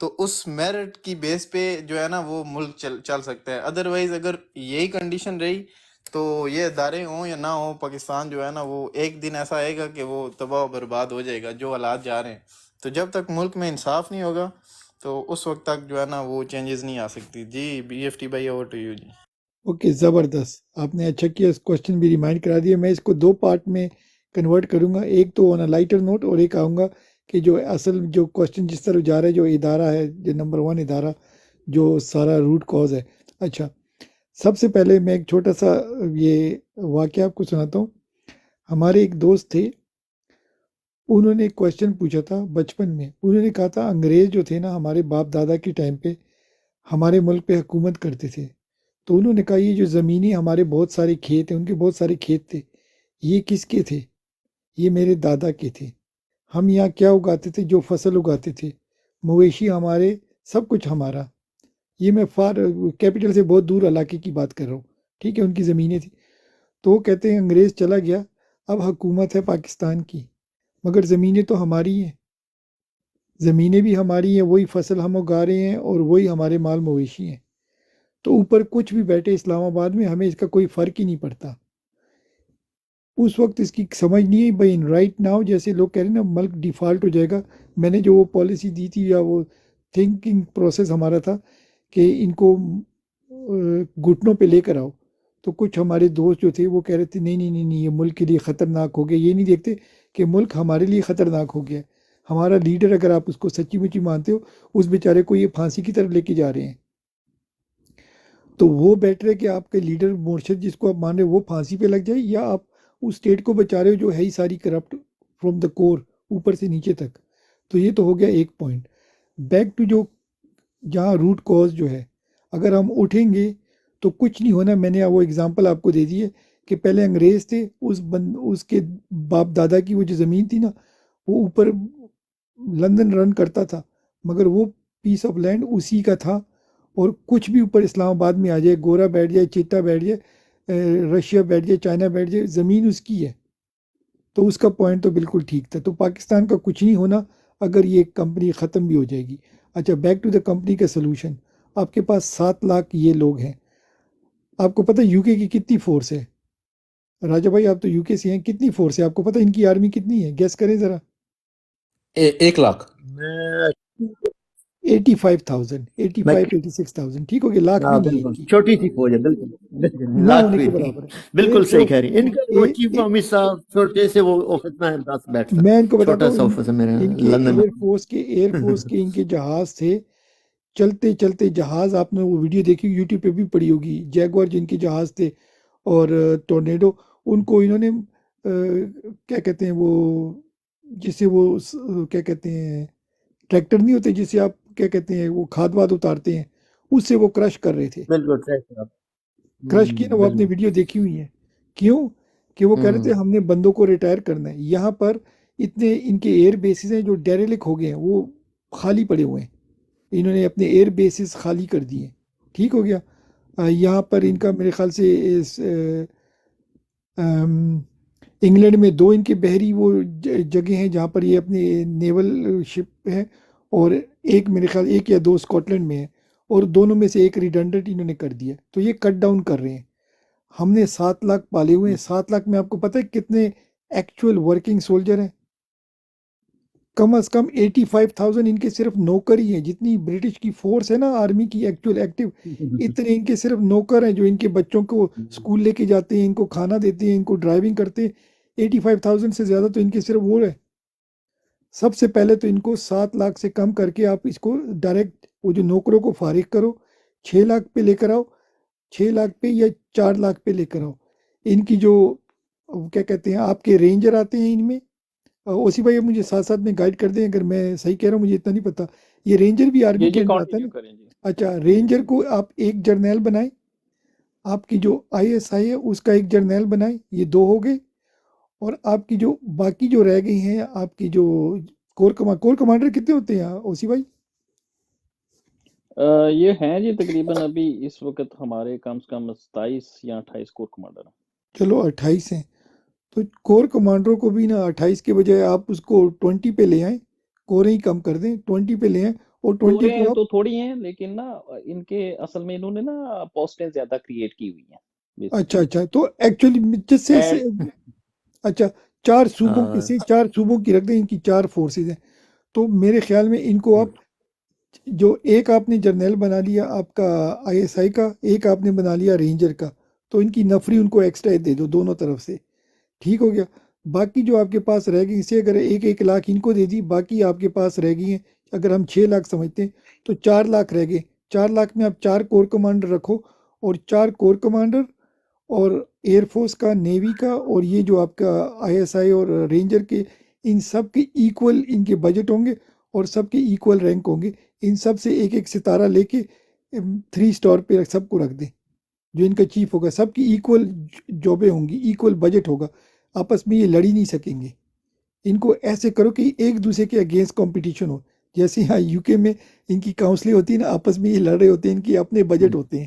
تو اس میرٹ کی بیس پہ جو ہے نا وہ ملک چل سکتا ہے. ادروائز اگر یہی کنڈیشن رہی تو یہ ادارے ہوں یا نہ ہوں، پاکستان جو ہے نا وہ ایک دن ایسا آئے گا کہ وہ تباہ و برباد ہو جائے گا جو حالات جا رہے ہیں. تو جب تک ملک میں انصاف نہیں ہوگا تو اس وقت تک جو ہے نا وہ چینجز نہیں آ سکتی. جی بی ایف ٹی بھائی اوور ٹو یو جی. اوکے، زبردست، آپ نے اچھا کیا، اس کوشچن بھی ریمائنڈ کرا دیا. میں اس کو 2 پارٹ میں کنورٹ کروں گا، ایک تو آن اے لائٹر نوٹ، اور ایک آؤں گا کہ جو اصل جو کوشچن جس طرح جا رہا ہے، جو ادارہ ہے، جو نمبر 1 ادارہ جو سارا روٹ کاز ہے. اچھا، سب سے پہلے میں ایک چھوٹا سا یہ واقعہ آپ کو سناتا ہوں. ہمارے ایک دوست تھے، انہوں نے ایک کوشچن پوچھا تھا بچپن میں. انہوں نے کہا تھا انگریز جو تھے نا ہمارے باپ دادا کے ٹائم پہ ہمارے ملک پہ حکومت کرتے تھے، تو انہوں نے کہا یہ جو زمینی ہمارے بہت سارے کھیت ہیں، ان کے بہت سارے کھیت تھے، یہ کس کے تھے؟ یہ میرے دادا کے تھے. ہم یہاں کیا اگاتے تھے؟ جو فصل اگاتے تھے، مویشی ہمارے، سب کچھ ہمارا. یہ میں کیپٹل سے بہت دور علاقے کی بات کر رہا ہوں، ٹھیک ہے، ان کی زمینیں تھیں. تو وہ کہتے ہیں انگریز چلا گیا، اب حکومت ہے پاکستان کی، مگر زمینیں تو ہماری ہیں، زمینیں بھی ہماری ہیں، وہی فصل ہم اگا رہے ہیں اور وہی ہمارے مال مویشی ہیں، تو اوپر کچھ بھی بیٹھے اسلام آباد میں ہمیں اس کا کوئی فرق ہی نہیں پڑتا۔ اس وقت اس کی سمجھ نہیں ہے بھائی رائٹ ناؤ، جیسے لوگ کہہ رہے ہیں نا ملک ڈیفالٹ ہو جائے گا، میں نے جو وہ پالیسی دی تھی یا وہ تھنکنگ پروسیس ہمارا تھا کہ ان کو گھٹنوں پہ لے کر آؤ، تو کچھ ہمارے دوست جو تھے وہ کہہ رہے تھے نہیں نہیں نہیں نہیں، یہ ملک کے لیے خطرناک ہو گیا، یہ نہیں دیکھتے کہ ملک ہمارے لیے خطرناک ہو گیا ہے، ہمارا لیڈر اگر آپ اس کو سچی مچی مانتے ہو، اس بیچارے کو یہ پھانسی کی طرف لے کے جا رہے ہیں، تو وہ بیٹر ہے کہ آپ کے لیڈر مرشد جس کو آپ مان رہے ہو وہ پھانسی پہ لگ جائے، یا آپ اس اسٹیٹ کو بچا رہے ہو جو ہے ہی ساری کرپٹ فرام دا کور اوپر سے نیچے تک۔ تو یہ تو ہو گیا ایک پوائنٹ۔ بیک ٹو جو جہاں روٹ کاز جو ہے، اگر ہم اٹھیں گے تو کچھ نہیں ہونا۔ میں نے وہ اگزامپل آپ کو دے دی ہے کہ پہلے انگریز تھے، اس کے باپ دادا کی وہ جو زمین تھی نا، وہ اوپر لندن رن کرتا تھا، مگر وہ پیس آف لینڈ اسی کا تھا، اور کچھ بھی اوپر اسلام آباد میں آ جائے، گورا بیٹھ جائے، چیتا بیٹھ جائے، رشیا بیٹھ جائے، چائنا بیٹھ جائے، زمین اس کی ہے۔ تو اس کا پوائنٹ تو بالکل ٹھیک تھا۔ تو پاکستان کا کچھ نہیں ہونا اگر یہ کمپنی ختم بھی ہو جائے گی۔ اچھا، بیک ٹو دا کمپنی کا سلوشن، آپ کے پاس 7 لاکھ یہ لوگ ہیں، آپ کو پتہ یو کے کی کتنی فورس ہے؟ راجہ بھائی آپ تو یو کے سے ہیں، کتنی فورس ہے آپ کو پتہ؟ ان کی آرمی کتنی ہے؟ گیس کریں ذرا۔ 1 لاکھ۔ میں 85,000، میں 86,000، ٹھیک ہو گیا، لاکھ بھی ہاں نہیں ہے بالکل ان کی، چھوٹی سی فوج ہے، بالکل بالکل نہ لاکھ ہونے بھی کے نہیں، برابر ہے۔ بالکل ایئر صحیح فورس کہہ رہی ہیں۔ ان کا وہ چیف آف صاحب چھوٹے سے وہ آفس میں 10 بیٹھ میں سکتے، ان کو بتاتا چھوٹا ہوں، سا آفس ہے میرے ان کے لندن ایئر فورس کے ان کے جہاز تھے، چلتے چلتے جہاز، آپ نے وہ ویڈیو دیکھی یوٹیوب پہ بھی پڑی ہوگی، جیگوار جن کے جہاز تھے اور ٹورنیڈو، ان کو انہوں نے کیا کہتے ہیں وہ، جسے وہ کیا کہتے ہیں، ٹریکٹر نہیں ہوتے جسے آپ کیا کہتے ہیں وہ کھاد واد اتارتے ہیں، اس سے وہ کرش کر رہے تھے، بالکل ٹریک صاحب کرش کی نا، وہ آپ نے بالکل ویڈیو دیکھی ہوئی ہے۔ کیوں کہ وہ کہہ رہے تھے ہم نے بندوں کو ریٹائر کرنا ہے۔ یہاں پر اتنے ان کے ایئر بیسز ہیں جو ڈیریلک ہو گئے ہیں، وہ خالی پڑے ہوئے ہیں، انہوں نے اپنے ایئر بیسز خالی کر دیے، ٹھیک ہو گیا۔ یہاں پر ان کا میرے خیال سے انگلینڈ میں 2 ان کے بحری وہ جگہ ہیں جہاں پر یہ اپنے نیول شپ ہے، اور ایک میرے خیال 1 یا 2 اسکاٹ لینڈ میں ہے، اور دونوں میں سے ایک ریڈنڈنٹ انہوں نے کر دیا، تو یہ کٹ ڈاؤن کر رہے ہیں۔ ہم نے 7 لاکھ پالے ہوئے ہیں، 7 لاکھ میں آپ کو پتہ ہے کتنے ایکچوئل ورکنگ سولجر ہیں؟ کم از کم 85,000 ان کے صرف نوکر ہی ہیں، جتنی برٹش کی فورس ہے نا آرمی کی ایکچوئل ایکٹیو، اتنے ان کے صرف نوکر ہیں جو ان کے بچوں کو اسکول لے کے جاتے ہیں، ان کو کھانا دیتے ہیں، ان کو ڈرائیونگ کرتے ہیں۔ 85,000 سے زیادہ تو ان کے صرف وہ ہے۔ سب سے پہلے تو ان کو 7 لاکھ سے کم کر کے آپ اس کو ڈائریکٹ وہ جو نوکروں کو فارغ کرو، 6 لاکھ پہ لے کر آؤ، 6 لاکھ پہ یا 4 لاکھ پہ لے کر آؤ۔ ان کی جو کیا کہتے ہیں آپ کے رینجر آتے ہیں ان میں، اوسی بھائی مجھے ساتھ ساتھ میں گائیڈ کر دیں اگر میں صحیح کہہ رہا ہوں، مجھے اتنا نہیں پتا، یہ رینجر بھی آرمی کے انڈر آتا ہے نا؟ کنٹینیو کریں جی۔ اچھا، رینجر کو آپ ایک جرنیل بنائیں، آپ کی جو ISI ہے اس کا ایک جرنیل بنائیں، یہ 2 ہو گئے، اور آپ کی جو باقی جو رہ گئی ہیں آپ کی جو کور کمانڈر کتنے ہوتے ہیں اوسی بھائی؟ یہ ہیں جی تقریباً ابھی اس وقت ہمارے کم سے کم 27 یا 28 کور کمانڈر ہیں۔ چلو 28 ہیں، تو کور کمانڈروں کو بھی نا 28 کے بجائے آپ اس کو 20 پہ لے آئیں، کوریں ہی کم کر دیں، 20 پہ لے آئیں، اور 20 کوریں کو آپ تو تھوڑی ہیں لیکن نا ان کے اصل میں انہوں نے نا پوسٹیں زیادہ کریٹ کی ہوئی ہیں اچھا بیسیکلی تو ایکچولی جس سے اچھا 4 صوبوں کی سے 4 صوبوں کی رکھ دیں، ان کی 4 فورسز ہیں، تو میرے خیال میں ان کو آپ جو ایک آپ نے جرنیل بنا لیا آپ کا ISI کا، ایک آپ نے بنا لیا رینجر کا، تو ان کی نفری ان کو ایکسٹرا دے دو دونوں طرف سے، ٹھیک ہو گیا۔ باقی جو آپ کے پاس رہ گئی، اسے اگر 1 لاکھ ان کو دے دی، باقی آپ کے پاس رہ گئی ہیں، اگر ہم 6 لاکھ سمجھتے ہیں تو 4 لاکھ رہ گئے، 4 لاکھ میں آپ 4 کور کمانڈر رکھو، اور 4 کور کمانڈر اور ایئر فورس کا، نیوی کا، اور یہ جو آپ کا ISI اور رینجر کے، ان سب کے ایکول ان کے بجٹ ہوں گے، اور سب کے ایکول رینک ہوں گے، ان سب سے 1 ستارہ لے کے 3 سٹار پہ سب کو رکھ دیں، جو ان کا چیف ہوگا، سب کی ایکول جابیں ہوں گی، ایکول بجٹ ہوگا، آپس میں یہ لڑ ہی نہیں سکیں گے۔ ان کو ایسے کرو کہ ایک دوسرے کے اگینسٹ کمپٹیشن ہو، جیسے یہاں UK میں ان کی کاؤنسلیں ہوتی ہیں نا، آپس میں یہ لڑ رہے ہوتے ہیں، ان کے اپنے بجٹ ہوتے ہیں،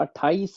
28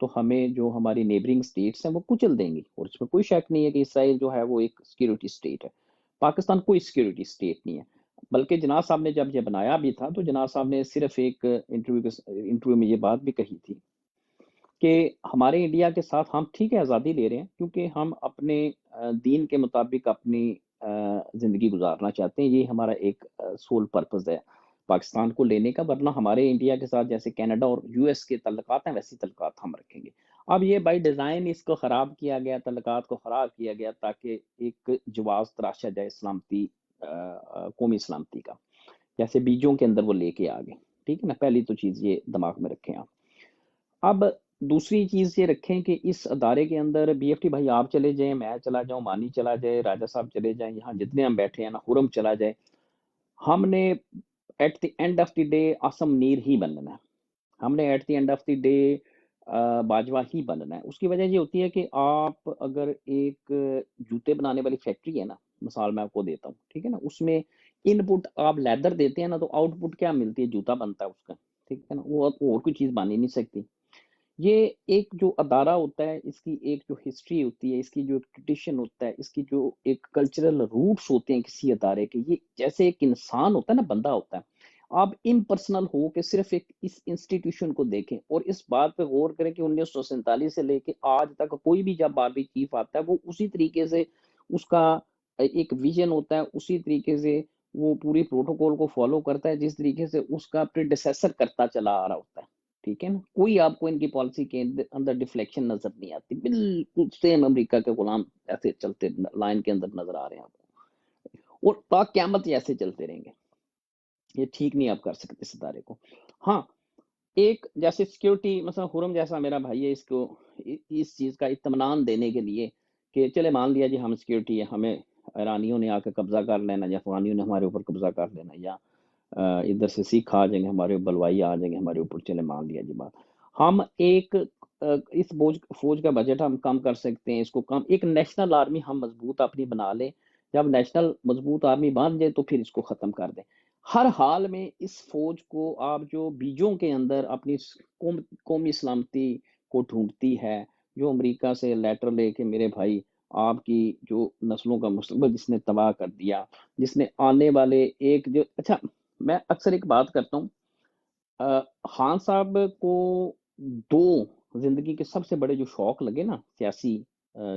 تو ہمیں جو ہماری نیبرنگ اسٹیٹس ہیں وہ کچل دیں گی، اور اس میں کوئی شک نہیں ہے کہ اسرائیل جو ہے وہ ایک سیکیورٹی اسٹیٹ ہے۔ پاکستان کوئی سیکیورٹی اسٹیٹ نہیں ہے، بلکہ جناح صاحب نے جب یہ بنایا بھی تھا تو جناح صاحب نے صرف ایک انٹرویو میں یہ بات بھی کہی تھی کہ ہمارے انڈیا کے ساتھ ہم ٹھیک ہے آزادی لے رہے ہیں کیونکہ ہم اپنے دین کے مطابق اپنی زندگی گزارنا چاہتے ہیں، یہ ہمارا ایک سول پرپز ہے پاکستان کو لینے کا، ورنہ ہمارے انڈیا کے ساتھ جیسے کینیڈا اور یو ایس کے تعلقات ہیں ویسی تعلقات ہم رکھیں گے۔ اب یہ بائی ڈیزائن اس کو خراب کیا گیا، تعلقات کو خراب کیا گیا تاکہ ایک جواز تراشا جائے سلامتی، قومی سلامتی کا، جیسے بیجوں کے اندر وہ لے کے آ گئے، ٹھیک ہے نا۔ پہلی تو چیز یہ دماغ میں رکھیں آپ۔ اب دوسری چیز یہ رکھیں کہ اس ادارے کے اندر بی ایف ٹی بھائی آپ چلے جائیں، میں چلا جاؤں، مانی چلا جائے، راجہ صاحب چلے جائیں، یہاں جتنے ہم بیٹھے ہیں نا، خرم چلا جائے، ہم نے at the end of the day Asim Munir ہی بننا ہے، ہم نے at the end of the day Bajwa ہی بننا ہے۔ اس کی وجہ یہ ہوتی ہے کہ آپ اگر ایک جوتے بنانے والی فیکٹری ہے نا، مثال میں آپ کو دیتا ہوں، ٹھیک ہے نا، اس میں ان پٹ آپ لیدر دیتے ہیں نا تو آؤٹ پٹ کیا ملتی ہے؟ جوتا بنتا ہے اس کا، ٹھیک ہے نا، وہ اور کوئی چیز بن ہی نہیں سکتی۔ یہ ایک جو ادارہ ہوتا ہے، اس کی ایک جو ہسٹری ہوتی ہے، اس کی جو ایک ٹریڈیشن ہوتا ہے، اس کی جو ایک کلچرل روٹس ہوتے ہیں کسی ادارے کے، یہ جیسے ایک انسان ہوتا ہے نا، بندہ ہوتا ہے، آپ امپرسنل ہو کے صرف ایک اس انسٹیٹیوشن کو دیکھیں اور اس بات پہ غور کریں کہ 1947 سے لے کے آج تک کوئی بھی جب آرمی چیف آتا ہے وہ اسی طریقے سے اس کا ایک ویژن ہوتا ہے، اسی طریقے سے وہ پوری پروٹوکول کو فالو کرتا ہے جس طریقے سے اس کا پریڈیسیسر کرتا چلا آ رہا ہوتا ہے، ٹھیک ہے نا۔ کوئی آپ کو ان کی پالیسی کے اندر ڈیفلیکشن نظر نہیں آتی، بالکل سیم امریکہ کے غلام ایسے چلتے لائن کے اندر نظر آ رہے ہیں آپ کو، اور تا قیامت یہ ایسے چلتے رہیں گے۔ یہ ٹھیک نہیں آپ کر سکتے اس ادارے کو۔ ہاں ایک جیسے سیکیورٹی، مثلا خرم جیسا میرا بھائی ہے، اس کو اس چیز کا اطمینان دینے کے لیے کہ چلے مان لیا جی ہم سیکیورٹی ہے، ہمیں ایرانیوں نے آ کے قبضہ کر لینا یا افغانیوں نے ہمارے اوپر قبضہ کر لینا یا ادھر سے سکھ آ جائیں گے ہمارے اوپر، بلوائی آ جائیں گے ہمارے اوپر، چلے مان لیا جی بات، ہم ایک اس فوج کا بجٹ ہم کم کر سکتے ہیں، اس کو کم، ایک نیشنل آرمی ہم مضبوط اپنی بنا لیں، جب نیشنل مضبوط آرمی بن جائے تو پھر اس کو ختم کر دیں۔ ہر حال میں اس فوج کو آپ جو بیجوں کے اندر اپنی قومی سلامتی کو ڈھونڈتی ہے، جو امریکہ سے لیٹر لے کے میرے بھائی آپ کی جو نسلوں کا مستقبل جس نے تباہ کر دیا، جس نے آنے والے ایک جو، اچھا میں اکثر ایک بات کرتا ہوں، خان صاحب کو دو زندگی کے سب سے بڑے جو شوق لگے نا سیاسی،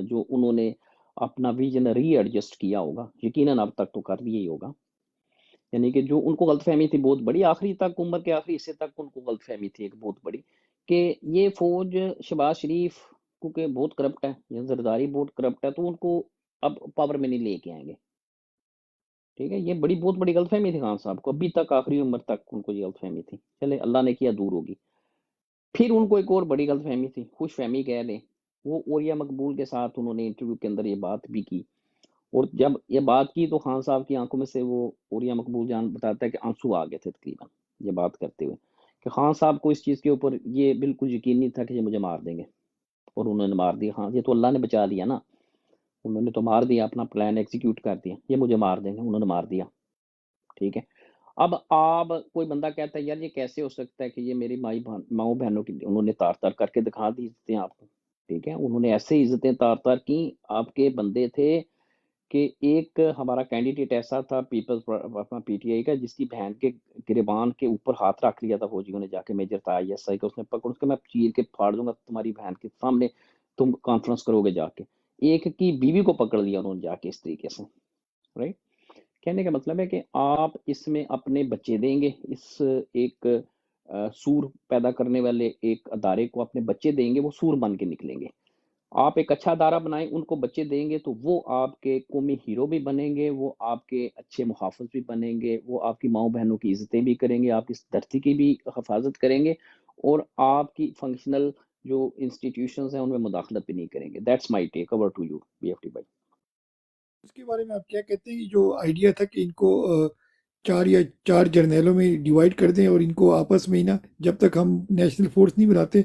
جو انہوں نے اپنا ویژن ری ایڈجسٹ کیا ہوگا، یقیناً اب تک تو کر لیا ہی ہوگا، یعنی کہ جو ان کو غلط فہمی تھی بہت بڑی، آخری تک عمر کے آخری حصے تک ان کو غلط فہمی تھی ایک بہت بڑی کہ یہ فوج شہباز شریف کیونکہ بہت کرپٹ ہے، یہ زرداری بہت کرپٹ ہے تو ان کو اب پاور میں نہیں لے کے آئیں گے، ٹھیک ہے، یہ بہت بڑی غلط فہمی تھی خان صاحب کو، ابھی تک آخری عمر تک ان کو یہ غلط فہمی تھی، چلے اللہ نے کیا دور ہوگی۔ پھر ان کو ایک اور بڑی غلط فہمی تھی، خوش فہمی کہہ لیں، وہ اوریا مقبول کے ساتھ انہوں نے انٹرویو کے اندر یہ بات بھی کی، اور جب یہ بات کی تو خان صاحب کی آنکھوں میں سے وہ اوریا مقبول جان بتاتا ہے کہ آنسو آ گئے تھے تقریباً یہ بات کرتے ہوئے، کہ خان صاحب کو اس چیز کے اوپر یہ بالکل یقین نہیں تھا کہ یہ مجھے مار دیں گے، اور انہوں نے مار دیا۔ ہاں یہ تو اللہ نے بچا لیا نا، انہوں نے تو مار دیا، اپنا پلان ایگزیکیوٹ کر دیا، یہ مجھے مار دیں گے، انہوں نے مار دیا، ٹھیک ہے۔ اب آپ کوئی بندہ کہتا ہے یار یہ کیسے ہو سکتا ہے کہ یہ میری ماؤں بہنوں کی، انہوں نے تار تار کر کے دکھا دی عزتیں آپ کو، ٹھیک ہے، انہوں نے ایسے عزتیں تار تار کی، آپ کے بندے تھے کہ ایک ہمارا کینڈیڈیٹ ایسا تھا پیپلز اپنا پی ٹی آئی کا جس کی بہن کے گریبان کے اوپر ہاتھ رکھ لیا تھا فوجیوں نے جا کے، میجر تھا آئی ایس آئی کا، اس نے پکڑ کے میں چیر کے پھاڑ دوں گا تمہاری بہن کے سامنے، تم کانفرنس کرو گے جا کے، ایک کی بیوی کو پکڑ لیا انہوں نے جا کے اس طریقے سے، رائٹ۔ کہنے کا مطلب ہے کہ آپ اس میں اپنے بچے دیں گے، اس ایک سور پیدا کرنے والے ایک ادارے کو اپنے بچے دیں گے، وہ سور بن کے نکلیں گے۔ آپ ایک اچھا ادارہ بنائیں، ان کو بچے دیں گے تو وہ آپ کے قومی ہیرو بھی بنیں گے، وہ آپ کے اچھے محافظ بھی بنیں گے، وہ آپ کی ماؤں بہنوں کی عزتیں بھی کریں گے، آپ کی دھرتی کی بھی حفاظت کریں گے، اور آپ کی فنکشنل جو انسٹیٹیوشنز ہیں ان میں مداخلت بھی نہیں کریں گے۔ That's my take over to you B F T بھائی۔ اس کے بارے میں آپ کیا کہتے ہیں؟ جو آئیڈیا تھا کہ ان کو چار جرنیلوں میں ڈیوائیڈ کر دیں اور ان کو آپس میں ہی نا، جب تک ہم نیشنل فورس نہیں بناتے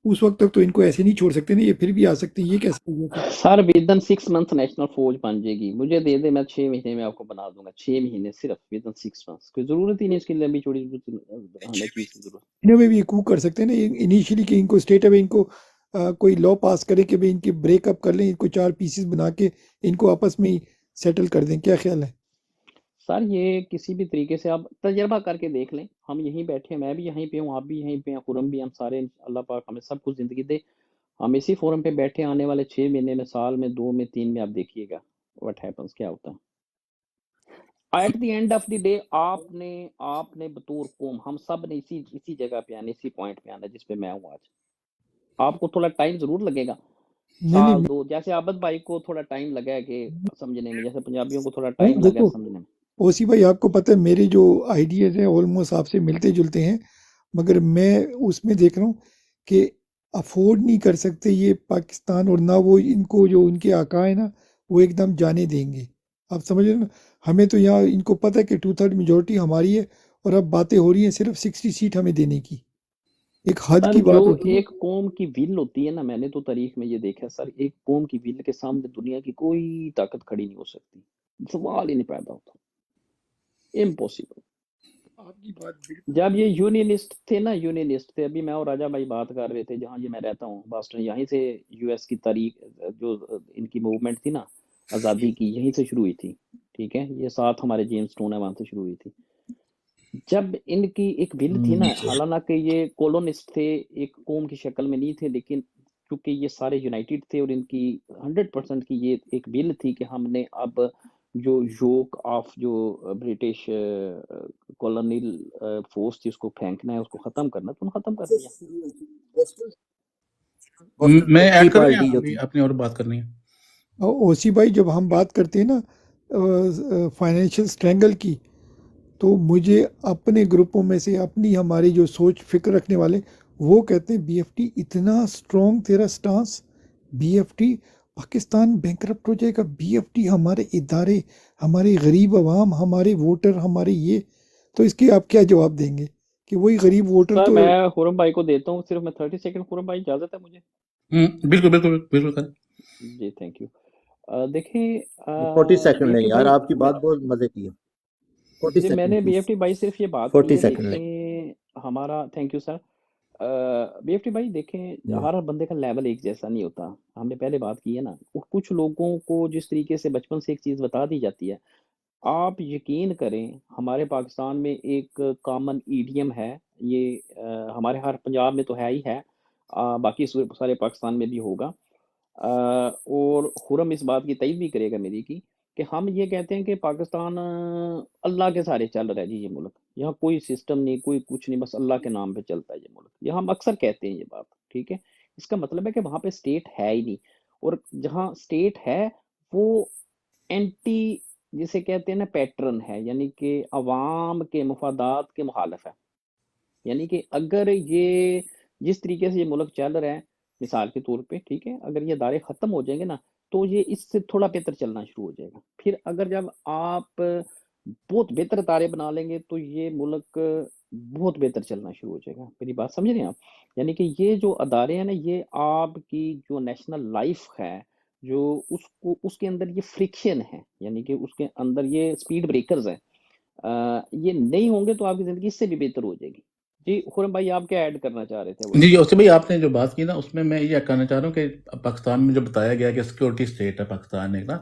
اس وقت تک تو ان کو ایسے نہیں چھوڑ سکتے نا، یہ پھر بھی آ سکتے ہیں، یہ کیسے ہو گیا؟ سر ودن 6 منتھ نیشنل فوج بن جائے گی، مجھے دے دے میں 6 مہینے میں آپ کو بنا دوں گا، 6 مہینے صرف ودن 6 منتھ، کوئی ضرورت ہی نہیں اس کی لمبی چوڑی ہمیں چیز کی ضرورت۔ انہوں میں بھی یہ کو کر سکتے ہیں نا انیشیلی کہ ان کو اسٹیٹ اب ان کو کوئی لا پاس کرے کہ بھئی ان کے بریک اپ کر لیں، ان کو 4 پیسز بنا کے ان کو آپس میں ہی سیٹل کر دیں؟ کیا خیال ہے؟ سر یہ کسی بھی طریقے سے آپ تجربہ کر کے دیکھ لیں، ہم یہیں بیٹھے ہیں، میں بھی یہیں پہ ہوں، آپ بھی یہیں پہ ہیں، خرم بھی، ہم سارے، اللہ پاک ہمیں سب کو زندگی دے، ہم اسی فورم پہ بیٹھے، آنے والے 6 مہینے میں، سال میں، 2 میں، 3 میں، آپ دیکھیے گا واٹ ہیپنس، کیا ہوتا ہے at the end of the day. آپ نے بطور قوم، ہم سب نے اسی جگہ پہ آنا، اسی پوائنٹ پہ آنا جس پہ میں ہوں آج۔ آپ کو تھوڑا ٹائم ضرور لگے گا، نہیں سال 2، جیسے عابد بھائی کو تھوڑا ٹائم لگا ہے کہ سمجھنے میں، جیسے پنجابیوں کو تھوڑا ٹائم لگا ہے دیکھو سمجھنے میں۔ اوسی بھائی، آپ کو پتہ ہے میرے جو آئیڈیاز ہیں آلموسٹ آپ سے ملتے جلتے ہیں، مگر میں اس میں دیکھ رہا ہوں کہ افورڈ نہیں کر سکتے یہ پاکستان، اور نہ وہ ان کو جو ان کے آقا ہیں نا وہ ایک دم جانے دیں گے۔ آپ سمجھ رہے ہیں نا؟ ہمیں تو یہاں ان کو پتہ ہے کہ 2/3 میجورٹی ہماری ہے، اور اب باتیں ہو رہی ہیں صرف 60 سیٹ ہمیں دینے کی۔ ایک حد سر کی جو بات ہوتی ہے۔ ایک قوم کی ول ہوتی ہے نا، میں نے تو تاریخ میں یہ دیکھا ہے سر، ایک قوم کی ول کے سامنے دنیا کی کوئی طاقت کھڑی نہیں ہو سکتی، سوال ہی نہیں پیدا ہوتا، امپوسیبل۔ آپ کی بات بالکل جب یہ یونینسٹ تھے نا، یونینسٹ تھے، ابھی میں اور راجہ بھائی بات کر رہے تھے، جہاں یہ میں رہتا ہوں باسٹن، یہیں سے یو ایس کی تاریخ، جو ان کی موومنٹ تھی نا آزادی کی، یہیں سے شروع ہوئی تھی، ٹھیک ہے، یہ ساتھ ہمارے جیمز ٹون ہے، وہاں سے شروع ہوئی تھی۔ جب ان کی ایک بل تھی نا، حالانکہ یہ کولونسٹ تھے، ایک قوم کی شکل میں نہیں تھے، لیکن چونکہ یہ سارے یونائٹڈ تھے، اور ان کی 100% کی یہ ایک بل تھی کہ ہم نے اب جو یوک آف جو برٹش کولونیل فورس تھی اس کو پھینکنا ہے، اس کو ختم کرنا، تو ختم کر دیا۔ میں ٹی ایڈ کروں یا پارٹی جو ابھی تھی، اپنی اور بات کرنی ہے؟ اوسی بھائی، جب ہم بات کرتے ہیں نا فائنینشیل سٹرینگل کی، تو مجھے اپنے گروپوں میں سے، اپنی ہماری جو سوچ فکر رکھنے والے، وہ کہتے ہیں بی ایف ٹی اتنا سٹرونگ تیرا stance, B F T Pakistan bankrupt ہو جائے گا، بی ایف ٹی ہمارے ادارے، ہمارے غریب عوام، ہمارے ووٹر، ہمارے یہ، تو اس کے آپ کیا جواب دیں گے کہ وہی غریب ووٹر سر تو میں خرم بھائی کو دیتا ہوں صرف میں 30 سیکنڈ، خرم بھائی اجازت ہے مجھے؟ بالکل بالکل بالکل کریں۔ جی تھینک یو۔ دیکھیں 40 سیکنڈ بی ایف لیں ٹی یار، بھائی، آپ کی بات بہت مزے کی ہے۔ 40 جی میں سیکنڈ نے بی پلیز، ایف ٹی بھائی صرف یہ بات 40 کی ہے، سیکنڈ لیں۔ دیکھیں ہمارا، thank you sir. B F T بھائی دیکھیں، ہر بندے کا لیول ایک جیسا نہیں ہوتا، ہم نے پہلے بات کی ہے نا، کچھ لوگوں کو جس طریقے سے بچپن سے ایک چیز بتا دی جاتی ہے، آپ یقین کریں ہمارے پاکستان میں ایک کامن ایڈیم ہے، یہ ہمارے ہر پنجاب میں تو ہے ہی ہے، باقی سارے پاکستان میں بھی ہوگا، اور خرم اس بات کی تائید بھی کرے گا میری کی، کہ ہم یہ کہتے ہیں کہ پاکستان اللہ کے سارے چل رہا ہے جی، یہ ملک یہاں کوئی سسٹم نہیں، کوئی کچھ نہیں، بس اللہ کے نام پہ چلتا ہے یہ ملک، یہ ہم اکثر کہتے ہیں یہ بات، ٹھیک ہے، اس کا مطلب ہے کہ وہاں پہ اسٹیٹ ہے ہی نہیں، اور جہاں اسٹیٹ ہے وہ اینٹی، جسے کہتے ہیں نا پیٹرن ہے، یعنی کہ عوام کے مفادات کے مخالف ہے، یعنی کہ اگر یہ جس طریقے سے یہ ملک چل رہا ہے مثال کے طور پہ، ٹھیک ہے، اگر یہ ادارے ختم ہو جائیں گے نا تو یہ اس سے تھوڑا بہتر چلنا شروع ہو جائے گا، پھر اگر جب آپ بہت بہتر ادارے بنا لیں گے تو یہ ملک بہت بہتر چلنا شروع ہو جائے گا، میری بات سمجھ رہے ہیں آپ؟ یعنی کہ یہ جو ادارے ہیں نا، یہ آپ کی جو نیشنل لائف ہے، جو اس کے اندر یہ فرکشن ہے، یعنی کہ اس کے اندر یہ سپیڈ بریکرز ہیں، یہ نہیں ہوں گے تو آپ کی زندگی اس سے بھی بہتر ہو جائے گی۔ جی خرم بھائی آپ کیا ایڈ کرنا چاہ رہے تھے؟ جی اسے بھائی، آپ نے جو بات کی نا اس میں یہ کہنا چاہ رہا ہوں کہ پاکستان میں جو بتایا گیا کہ سیکورٹی اسٹیٹ ہے پاکستان ایک نا،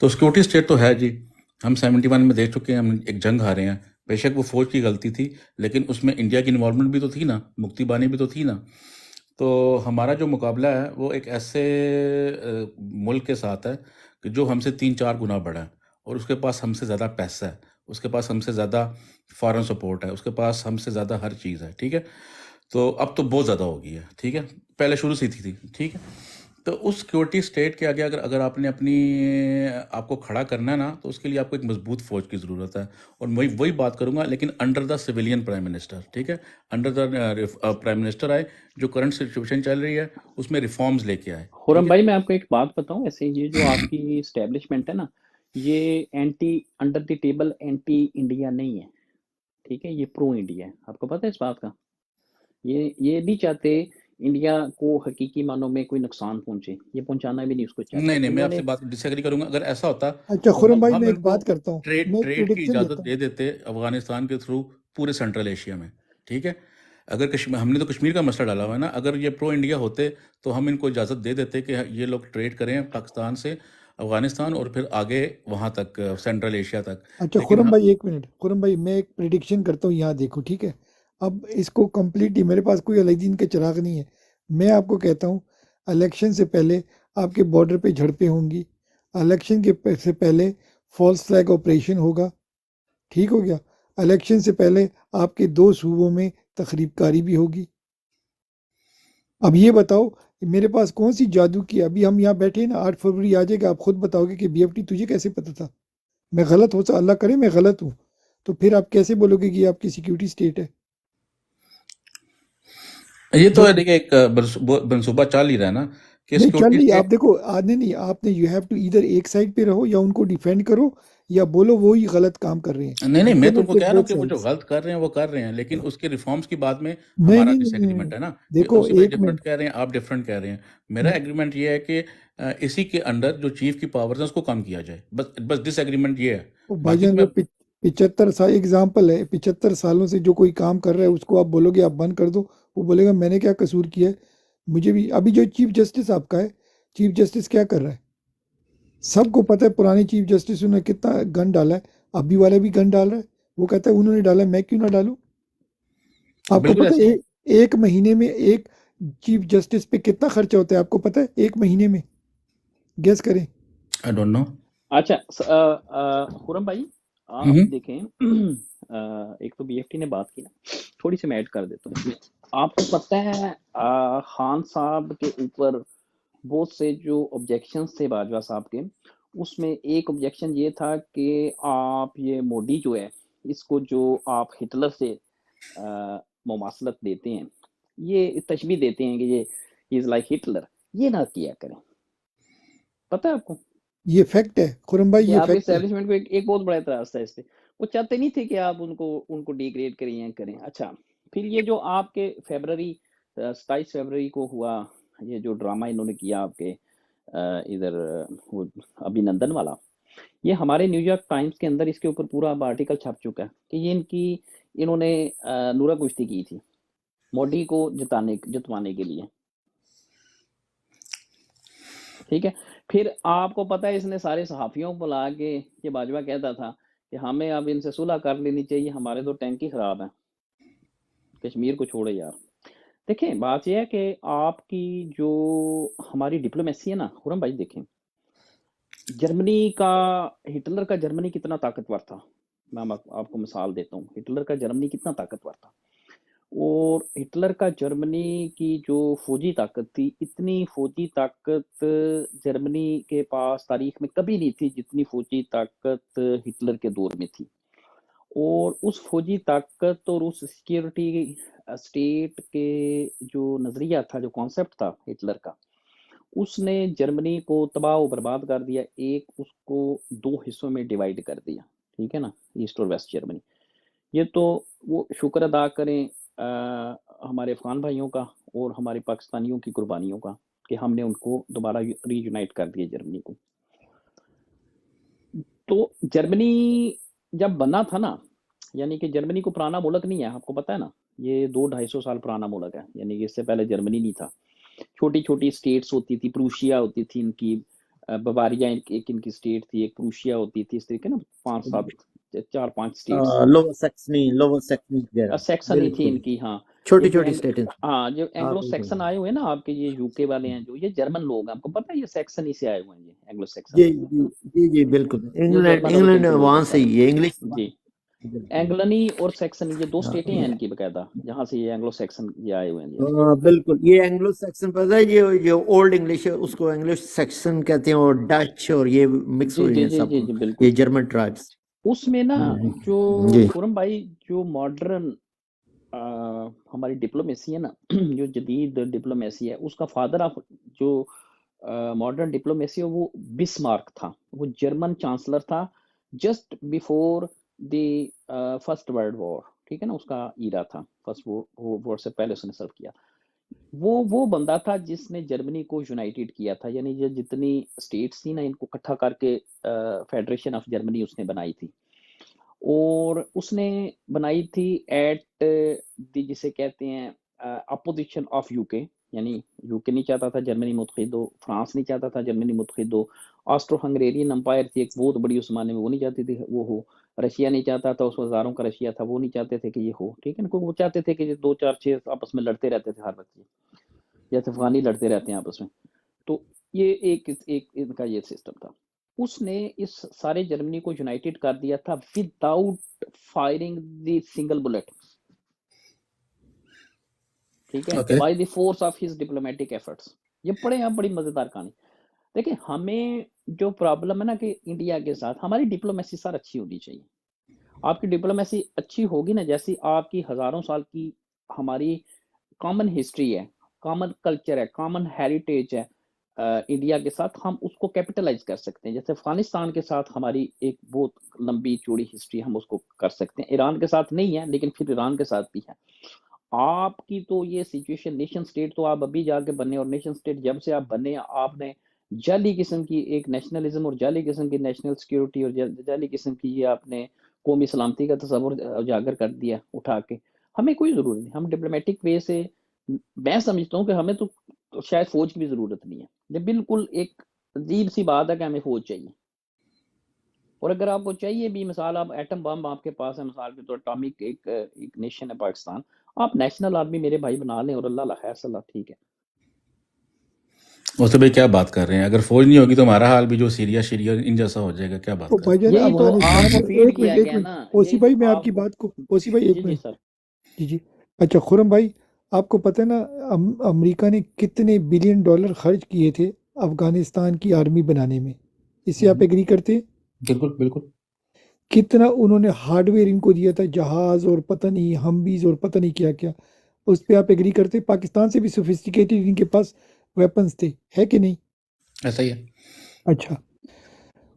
تو سیکورٹی اسٹیٹ تو ہے جی، ہم 71 میں دیکھ چکے ہیں، ہم ایک جنگ ہارے ہیں، بے شک وہ فوج کی غلطی تھی، لیکن اس میں انڈیا کی انوالومنٹ بھی تو تھی نا، مکتی بانی بھی تو تھی نا، تو ہمارا جو مقابلہ ہے وہ ایک ایسے ملک کے ساتھ ہے کہ جو ہم سے 3-4 گنا بڑا ہے، اور اس کے پاس ہم سے زیادہ پیسہ ہے، اس کے پاس ہم سے زیادہ فارن سپورٹ ہے، اس کے پاس ہم سے زیادہ ہر چیز ہے، ٹھیک ہے، تو اب تو بہت زیادہ ہو گئی ہے، ٹھیک ہے، پہلے شروع سے تھی، ٹھیک ہے، تو اس سیکورٹی اسٹیٹ کے آگے اگر آپ نے آپ کو کھڑا کرنا ہے نا، تو اس کے لیے آپ کو ایک مضبوط فوج کی ضرورت ہے، اور میں وہی بات کروں گا، لیکن under the civilian prime minister, ٹھیک ہے، انڈر دا پرائم منسٹر آئے، جو کرنٹ سچویشن چل رہی ہے اس میں ریفارمز لے کے آئے، ٹھیک خرم ہے۔ بھائی میں آپ کو ایک بات بتاؤں، ایسے یہ جو آپ کی اسٹیبلشمنٹ ہے نا، یہ anti under the table anti India نہیں ہے، ٹھیک ہے، یہ پرو انڈیا ہے، آپ کو پتہ ہے اس بات کا، یہ نہیں چاہتے انڈیا کو حقیقی معنوں میں کوئی نقصان پہنچے، یہ پہنچانا بھی نہیں اس کو چاہتے، نہیں میں انہوں آپ نے، سے بات ڈس ایگری کروں گا، اگر ایسا ہوتا اچھا تو خرم بھائی، ہم میں ان ایک کو بات کرتا ہوں، میں ایک ٹریڈ کی پریڈکشن دیتا اجازت ہوں۔ دے دیتے افغانستان کے تھرو پورے سینٹرل ایشیا میں، ٹھیک ہے، اگر ہم نے تو کشمیر کا مسئلہ ڈالا ہوا ہے نا، اگر یہ پرو انڈیا ہوتے تو ہم ان کو اجازت دے دیتے کہ یہ لوگ ٹریڈ کریں پاکستان سے افغانستان اور پھر آگے وہاں تک سینٹرل ایشیا تک. اچھا لیکن خرم بھائی ایک منٹ، خرم بھائی میں ایک پریڈکشن کرتا ہوں، یہاں دیکھو ٹھیک ہے. اب اس کو کمپلیٹلی میرے پاس کوئی علیدین کے چراغ نہیں ہے، میں آپ کو کہتا ہوں الیکشن سے پہلے آپ کے بارڈر پہ جھڑپیں ہوں گی، الیکشن سے پہلے فالس فلیگ آپریشن ہوگا، ٹھیک ہو گیا. الیکشن سے پہلے آپ کے 2 صوبوں میں تخریب کاری بھی ہوگی. اب یہ بتاؤ میرے پاس کون سی جادو کی، ابھی ہم یہاں بیٹھے ہیں نا، 8 فروری آ جائے گا، آپ خود بتاؤ گے کہ بی ایف ٹی تجھے کیسے پتا تھا. میں غلط ہو، اللہ کرے میں غلط ہوں، تو پھر آپ کیسے بولو گے کہ یہ آپ کی سیکیورٹی سٹیٹ ہے؟ یہ تو جب دیکھیں ایک منصوبہ چل ہی رہا ہے نا کہ نہیں چل سیکورٹی رہی، اسٹیٹ. آپ دیکھو آدھے نہیں، آپ نے یو ہیو ٹو ادھر ایک سائڈ پہ رہو یا ان کو ڈیفینڈ کرو یا بولو وہی غلط کام کر رہے ہیں. نہیں یو میں کین تم ناٹ کو ٹیک کہہ رہا ہوں بوتھ کہ وہ جو سائڈس. غلط کر رہے ہیں وہ کر رہے ہیں، لیکن اس کے ریفارمز کی بات میں نہیں ہمارا نہیں ڈس نہیں ایگریمنٹ نہیں، ہے نا، کہ دیکھو اس میں ایک ڈفرینٹ منٹ، کہہ رہے ہیں، آپ ڈفرینٹ کہہ رہے ہیں. میرا ایگریمنٹ یہ ہے کہ اسی کے انڈر جو چیف کی پاورز ہیں اس کو کم کیا جائے، بس ڈس ایگریمنٹ یہ ہے. بھائی باقی تو جان میں 75 سال ایگزامپل ہے، 75 سالوں سے جو کوئی کام کر رہا ہے اس کو آپ بولو گے آپ بند کر دو، وہ بولے گا میں نے کیا قصور کیا ہے. مجھے بھی ابھی جو چیف جسٹس آپ کا ہے، چیف جسٹس کیا کر رہا ہے؟ سب کو پتہ ہے پرانے چیف جسٹس نے کتنا گن ڈالا ہے، ابھی والا بھی گن ڈال رہا ہے. وہ کہتا ہے انہوں نے ڈالا ہے، میں کیوں نہ ڈالوں. آپ کو بالکل پتہ ایسے ہے ہی. ایک مہینے میں ایک چیف جسٹس پہ کتنا خرچہ ہوتا ہے، آپ کو پتہ ہے ایک مہینے میں؟ گیس کریں. I don't know. اچھا خرم بھائی آپ دیکھیں ایک تو بی ایف ٹی نے بات کی نا، تھوڑی سی میں ایڈ کر دیتا ہوں. آپ کو پتہ ہے خان صاحب کے اوپر بہت سے جو آبجیکشنز تھے باجوہ صاحب کے، اس میں ایک آبجیکشن یہ تھا کہ آپ یہ مودی جو ہے اس کو جو آپ ہٹلر سے مماثلت دیتے ہیں، یہ تشبیہ دیتے ہیں کہ یہ از لائک ہٹلر، یہ نہ کیا کریں. پتہ ہے آپ کو یہ فیکٹ ہے خرم بھائی، یہ یہ آپ کے فیکٹ ہے. اسٹیبلشمنٹ کو ایک بہت بڑا اعتراض تھا اس پہ. وہ چاہتے نہیں تھے کہ آپ ان کو ڈیگریڈ کریں یا کریں. اچھا پھر یہ جو آپ کے 27 فیبرری کو ہوا یہ جو ڈرامہ انہوں نے کیا آپ کے ادھر وہ ابھی نندن والا، یہ ہمارے نیو یارک ٹائمز کے اندر اس کے اوپر پورا آرٹیکل چھپ چکا ہے کہ یہ انہوں نے نورہ کشتی کی تھی مودی کو جتوانے کے لیے. ٹھیک ہے. پھر آپ کو پتہ ہے اس نے سارے صحافیوں کو بلا کے یہ باجوہ کہتا تھا کہ ہمیں اب ان سے صلح کر لینی چاہیے، ہمارے تو ٹینک ہی خراب ہیں، کشمیر کو چھوڑے یار. دیکھیں بات یہ ہے کہ آپ کی جو ہماری ڈپلومیسی ہے نا خرم بھائی، دیکھیں جرمنی کا، ہٹلر کا جرمنی کتنا طاقتور تھا. میں آپ کو مثال دیتا ہوں، ہٹلر کا جرمنی کتنا طاقتور تھا، اور ہٹلر کا جرمنی کی جو فوجی طاقت تھی، اتنی فوجی طاقت جرمنی کے پاس تاریخ میں کبھی نہیں تھی جتنی فوجی طاقت ہٹلر کے دور میں تھی. اور اس فوجی طاقت اور اس سیکیورٹی اسٹیٹ کے جو نظریہ تھا، جو کانسیپٹ تھا ہٹلر کا، اس نے جرمنی کو تباہ و برباد کر دیا. ایک اس کو 2 حصوں میں ڈیوائیڈ کر دیا، ٹھیک ہے نا، ایسٹ اور ویسٹ جرمنی. یہ تو وہ شکر ادا کریں ہمارے افغان بھائیوں کا اور ہمارے پاکستانیوں کی قربانیوں کا کہ ہم نے ان کو دوبارہ ری یونائٹ کر دیا جرمنی کو. تو جرمنی جب بنا تھا نا، یعنی کہ جرمنی کو پرانا ملک نہیں ہے، آپ کو پتہ ہے نا، یہ 200-250 سال پرانا ملک ہے. یعنی کہ اس سے پہلے جرمنی نہیں تھا، چھوٹی چھوٹی اسٹیٹس ہوتی تھی، پروشیا ہوتی تھی ان کی، بواریا ایک ان کی اسٹیٹ تھی، ایک پروشیا ہوتی تھی، اس طریقے نا 4-5 اسٹیٹس تھی. لوور سیکسنی وغیرہ، سیکسن ہی تھی بالکل ان کی. ہاں چھوٹی یہ جو چھوٹی اسٹیٹیں. ہاں جو ہاں اینگلو بالکل. سیکسن آئے ہوئے ہیں نا آپ کے، یہ یو کے والے ہیں جو، یہ جرمن لوگ ہیں، آپ کو پتہ ہے یہ سیکسن ہی سے آئے ہوئے ہیں، یہ اینگلو سیکسن جی جی جی جی بالکل، یہ انگلینڈ جرمن اوریجن انگلینڈ کے لوگ وہاں ہیں سے سارے. ہی ہے انگلش. جی بالکل. اینگلنی اور سیکسنی یہ 2 ہاں اسٹیٹیں ہیں ان کی باقاعدہ، جہاں سے یہ اینگلو سیکسن یہ آئے ہوئے ہیں. ہاں، بالکل. یہ اینگلو سیکسن پتہ ہے، یہ اولڈ انگلش ہے، اس کو انگلش سیکسن کہتے ہیں، اور ڈچ اور یہ مکس جی ہوئے جی ہیں جی سب، جی جی بالکل. یہ جرمن ٹرائبس. اس میں نا جو جی خرم بھائی جو ماڈرن ہماری ڈپلومیسی ہے نا، جو جدید ڈپلومیسی ہے، اس کا فادر آف جو ماڈرن ڈپلومیسی ہے وہ بسمارک تھا. وہ جرمن چانسلر تھا just before the first world war, ٹھیک ہے نا، اس کا ایرا تھا، فرسٹ وار سے پہلے اس نے سرو کیا. وہ بندہ تھا جس نے جرمنی کو یونائٹیڈ کیا تھا، یعنی یہ جتنی اسٹیٹس تھی نا ان کو اکٹھا کر کے فیڈریشن آف جرمنی اس نے بنائی تھی. اور اس نے بنائی تھی ایٹ دی جسے کہتے ہیں اپوزیشن آف یو کے، یعنی یو کے نہیں چاہتا تھا جرمنی متحد ہو، فرانس نہیں چاہتا تھا جرمنی متحد ہو، آسٹرو ہنگریرین امپائر تھی ایک بہت بڑی اس زمانے میں، وہ نہیں چاہتی تھی وہ ہو، رشیا نہیں چاہتا تھا، اس ہزاروں کا رشیا تھا، وہ نہیں چاہتے تھے کہ یہ ہو، ٹھیک ہے نا، وہ چاہتے تھے کہ یہ 2 4 6 آپس میں لڑتے رہتے تھے ہر وقت، جیسے افغانی لڑتے رہتے ہیں آپس میں. تو یہ ایک ان کا یہ سسٹم تھا. اس نے اس سارے جرمنی کو یونائٹڈ کر دیا تھا without firing the single bullet, ٹھیک ہے، okay. By the force of his diplomatic efforts. یہ پڑھیں آپ، بڑی مزیدار کہانی. دیکھیں ہمیں جو پرابلم ہے نا کہ انڈیا کے ساتھ ہماری ڈپلومیسی سر اچھی ہونی چاہیے. آپ کی ڈپلومیسی اچھی ہوگی نا، جیسی آپ کی ہزاروں سال کی ہماری کامن ہسٹری ہے، کامن کلچر ہے، کامن ہیریٹیج ہے انڈیا کے ساتھ، ہم اس کو کیپٹلائز کر سکتے ہیں. جیسے افغانستان کے ساتھ ہماری ایک بہت لمبی چوڑی ہسٹری، ہم اس کو کر سکتے ہیں. ایران کے ساتھ نہیں ہے لیکن پھر ایران کے ساتھ بھی ہے. آپ کی تو یہ سچویشن، نیشن سٹیٹ تو آپ ابھی جا کے بنے، اور نیشن سٹیٹ جب سے آپ بنے آپ نے جعلی قسم کی ایک نیشنلزم اور جعلی قسم کی نیشنل سیکیورٹی اور جعلی قسم کی یہ آپ نے قومی سلامتی کا تصور اجاگر کر دیا اٹھا کے. ہمیں کوئی ضرورت نہیں، ہم ڈپلومیٹک وے سے، میں سمجھتا ہوں کہ ہمیں تو شاید فوج کی بھی ضرورت نہیں ہے. یہ بالکل ایک عجیب سی بات ہے کہ ہمیں فوج چاہیے. اور اگر آپ کو چاہیے بھی، مثال آپ ایٹم بم آپ کے پاس ہے، مثال کے طور اٹامک ایک نیشن ہے پاکستان، آپ نیشنل آرمی میرے بھائی بنا لیں اور اللہ خیر صلاح، ٹھیک ہے. اس بھائی کیا بات کر رہے ہیں؟ اگر فوج نہیں ہوگی تو ہمارا حال بھی جو سیریا شیریا ان جیسا ہو جائے گا. کیا بات تو کر بھائی رہے ہیں؟ جان یہی تو آپ افغانستان کو میں فیڈ ایک کیا منٹ گیا نا، اوسی یہی بھائی تو میں آپ آپ کی کو. بات کو اوسی بھائی ایک جی منٹ سر. جی. اچھا خرم بھائی، آپ کو پتہ ہے نا امریکہ نے کتنے بلین ڈالر خرچ کیے تھے افغانستان کی آرمی بنانے میں؟ اس سے آپ ایگری کرتے ہیں؟ بالکل بالکل. کتنا انہوں نے ہارڈ ویئر ان کو دیا تھا، جہاز اور پتہ نہیں ہمبیز اور پتہ نہیں کیا کیا. اس پہ آپ ایگری کرتے؟ پاکستان سے بھی سوفسٹیکیٹڈ ان کے پاس ویپنز تھے، ہے کہ نہیں؟ ایسا ہی ہے. اچھا،